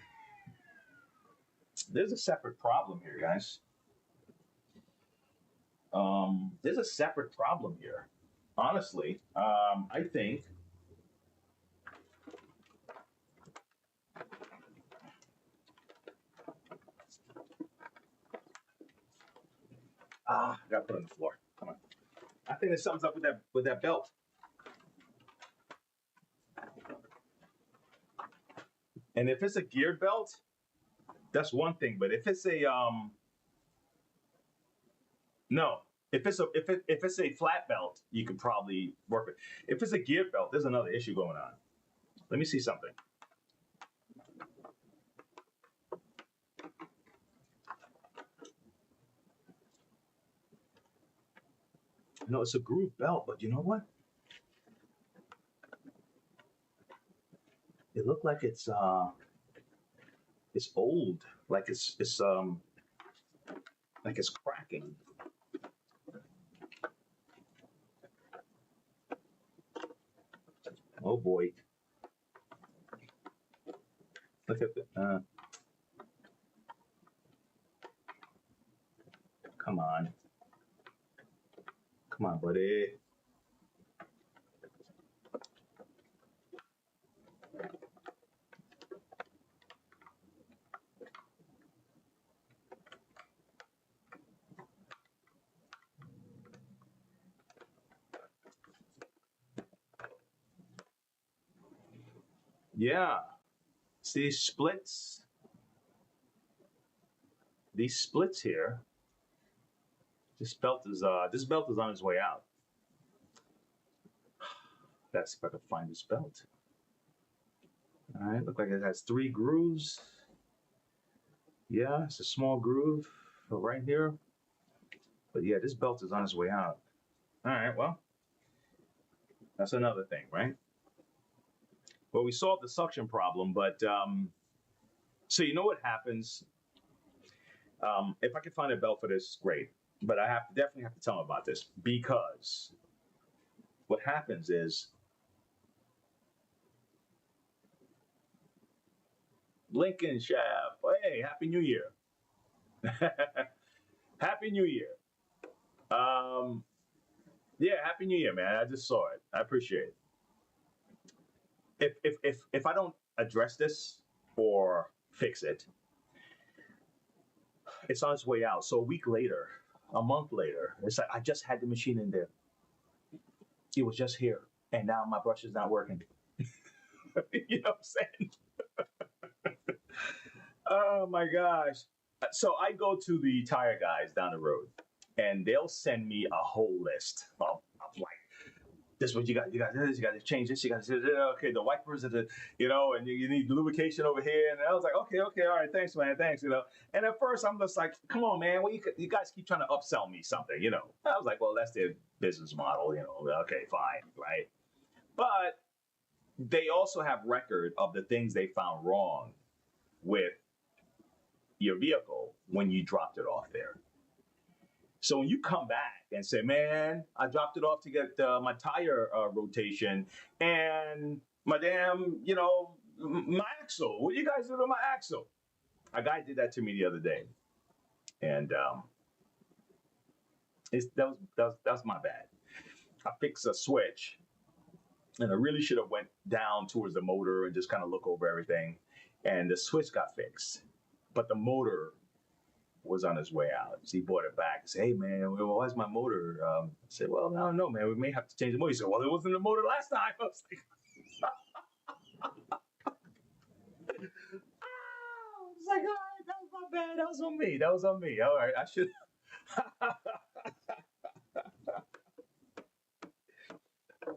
There's a separate problem here, guys. There's a separate problem here. Honestly, I think I gotta put it on the floor. Come on. I think there's something up with that belt. And if it's a geared belt, that's one thing. But if it's a no, if it's a flat belt, you could probably work with. If it's a geared belt, there's another issue going on. Let me see something. No, it's a groove belt, but you know what? It looked like it's old, like it's cracking. Oh boy. Look at the come on. Come on, buddy. Yeah. See these splits? These splits here. This belt is on its way out. Let's see if I can find this belt. All right, look like it has 3 grooves. Yeah, it's a small groove right here. But yeah, this belt is on its way out. All right, well, that's another thing, right? Well, we solved the suction problem, but so you know what happens? If I can find a belt for this, great. But I definitely have to tell them about this, because what happens is Lincoln Shaft. Hey, Happy New Year. Happy New Year. Yeah, Happy New Year, man. I just saw it. I appreciate it. If I don't address this or fix it, it's on its way out. So a week later, a month later, it's like I just had the machine in there. It was just here, and now my brush is not working. You know what I'm saying? Oh my gosh. So I go to the tire guys down the road, and they'll send me a whole list of like, this is what you got to do this, you got to change this, you got to do okay, the wipers are and you need lubrication over here. And I was like, okay, all right, thanks, man, thanks, And at first I'm just like, come on, man, well, you guys keep trying to upsell me something, I was like, well, that's their business model, okay, fine, right? But they also have record of the things they found wrong with your vehicle when you dropped it off there. So when you come back and say, man, I dropped it off to get my tire rotation and my damn, my axle. What you guys do to my axle? A guy did that to me the other day. And that was my bad. I fixed a switch, and I really should have went down towards the motor and just kind of look over everything. And the switch got fixed, but the motor was on his way out. So he brought it back and said, hey, man, why's my motor? I said, well, I don't know, man. We may have to change the motor. He said, well, it wasn't the motor last time. I was like, it's like, all right, that was my bad. That was on me. All right, I should.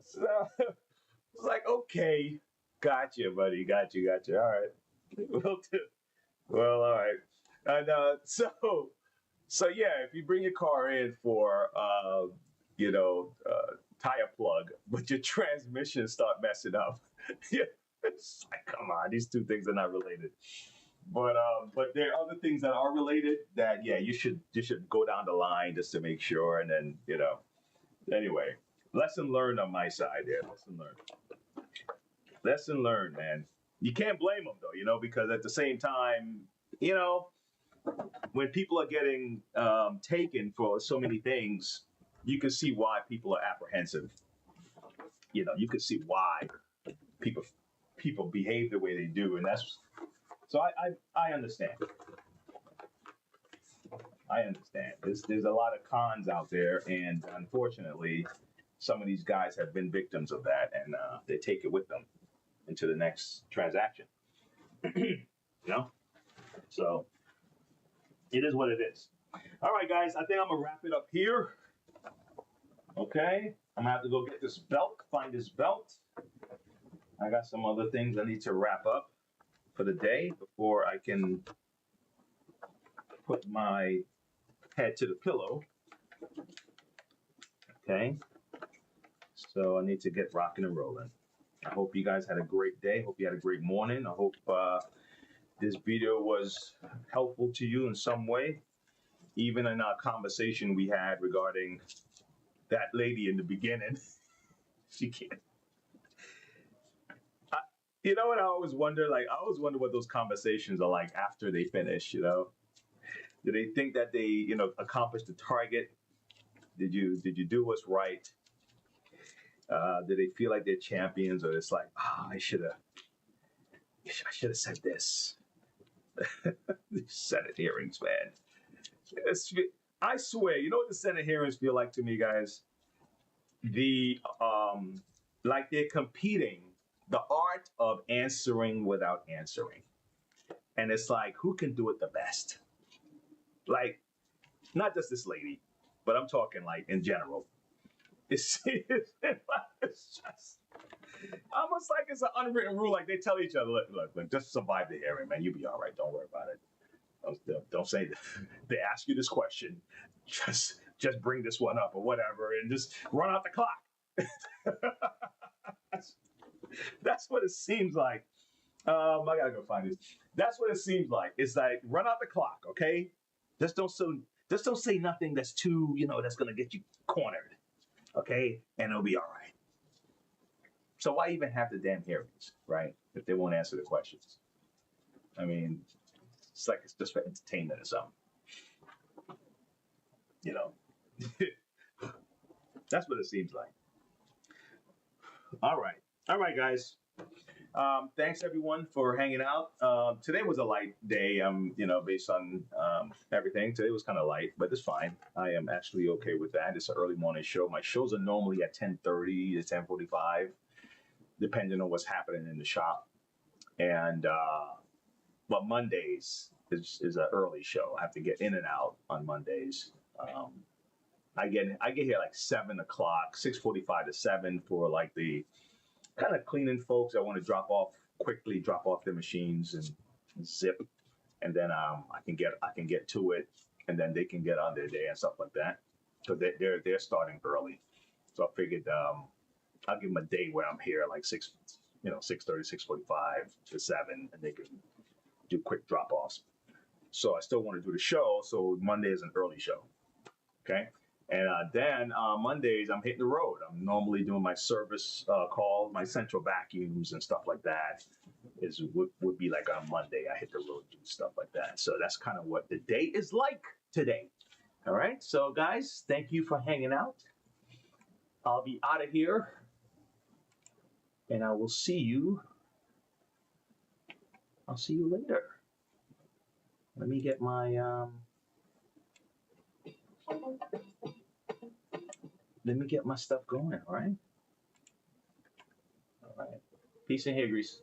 So it's like, okay, gotcha, buddy. Got you. All right. Well, all right. And so yeah, if you bring your car in for tire plug, but your transmission start messing up, yeah, it's like, come on, these two things are not related. But there are other things that are related that you should go down the line just to make sure, and then anyway, lesson learned on my side there. Lesson learned, man. You can't blame them though, because at the same time, when people are getting taken for so many things, you can see why people are apprehensive. You can see why people behave the way they do, and that's so I understand. I understand. There's a lot of cons out there, and unfortunately, some of these guys have been victims of that, and they take it with them into the next transaction. You know? So it is what it is. All right, guys, I think I'm gonna wrap it up here. Okay, I'm gonna have to go get this belt, find this belt. I got some other things I need to wrap up for the day before I can put my head to the pillow. Okay, so I need to get rocking and rolling. I hope you guys had a great day. Hope you had a great morning. I hope this video was helpful to you in some way, even in our conversation we had regarding that lady in the beginning. She can't. You know what I always wonder? Like, I always wonder what those conversations are like after they finish, you know? Do they think that they, accomplished the target? Did you do what's right? Do they feel like they're champions, or it's like, I should have said this. Senate hearings, man. I swear, you know what the Senate hearings feel like to me, guys? Like they're competing, the art of answering without answering. And it's like, who can do it the best? Like, not just this lady, but I'm talking like in general. It's just almost like it's an unwritten rule. Like they tell each other, look, just survive the hearing, man. You'll be all right. Don't worry about it. Don't say that. They ask you this question. Just bring this one up or whatever, and just run out the clock. That's what it seems like. I gotta go find this. That's what it seems like. It's like run out the clock, okay? Just don't say nothing that's too, that's gonna get you cornered, okay? And it'll be all right. So why even have the damn hearings, right? If they won't answer the questions. I mean, it's like it's just for entertainment or something. That's what it seems like. All right, guys. Thanks everyone for hanging out. Today was a light day. Based on everything, today was kind of light, but it's fine. I am actually okay with that. It's an early morning show. My shows are normally at 10:30 to 10:45, depending on what's happening in the shop. And but Mondays is an early show. I have to get in and out on Mondays. I get here like 7 o'clock, 6:45 to 7 for like the kind of cleaning folks that want to drop off their machines and zip, and then I can get to it, and then they can get on their day and stuff like that. So they're starting early. So I figured I'll give them a day where I'm here like 6:30, 6:45 to 7, and they can do quick drop offs. So I still want to do the show. So Monday is an early show. Okay. And then Mondays, I'm hitting the road. I'm normally doing my service calls, my central vacuums and stuff like that. Would be like on Monday. I hit the road, do stuff like that. So that's kind of what the day is like today. All right. So guys, thank you for hanging out. I'll be out of here, and I will see you. I'll see you later. Let me get my Let me get my stuff going, all right? All right. Peace and hair grease.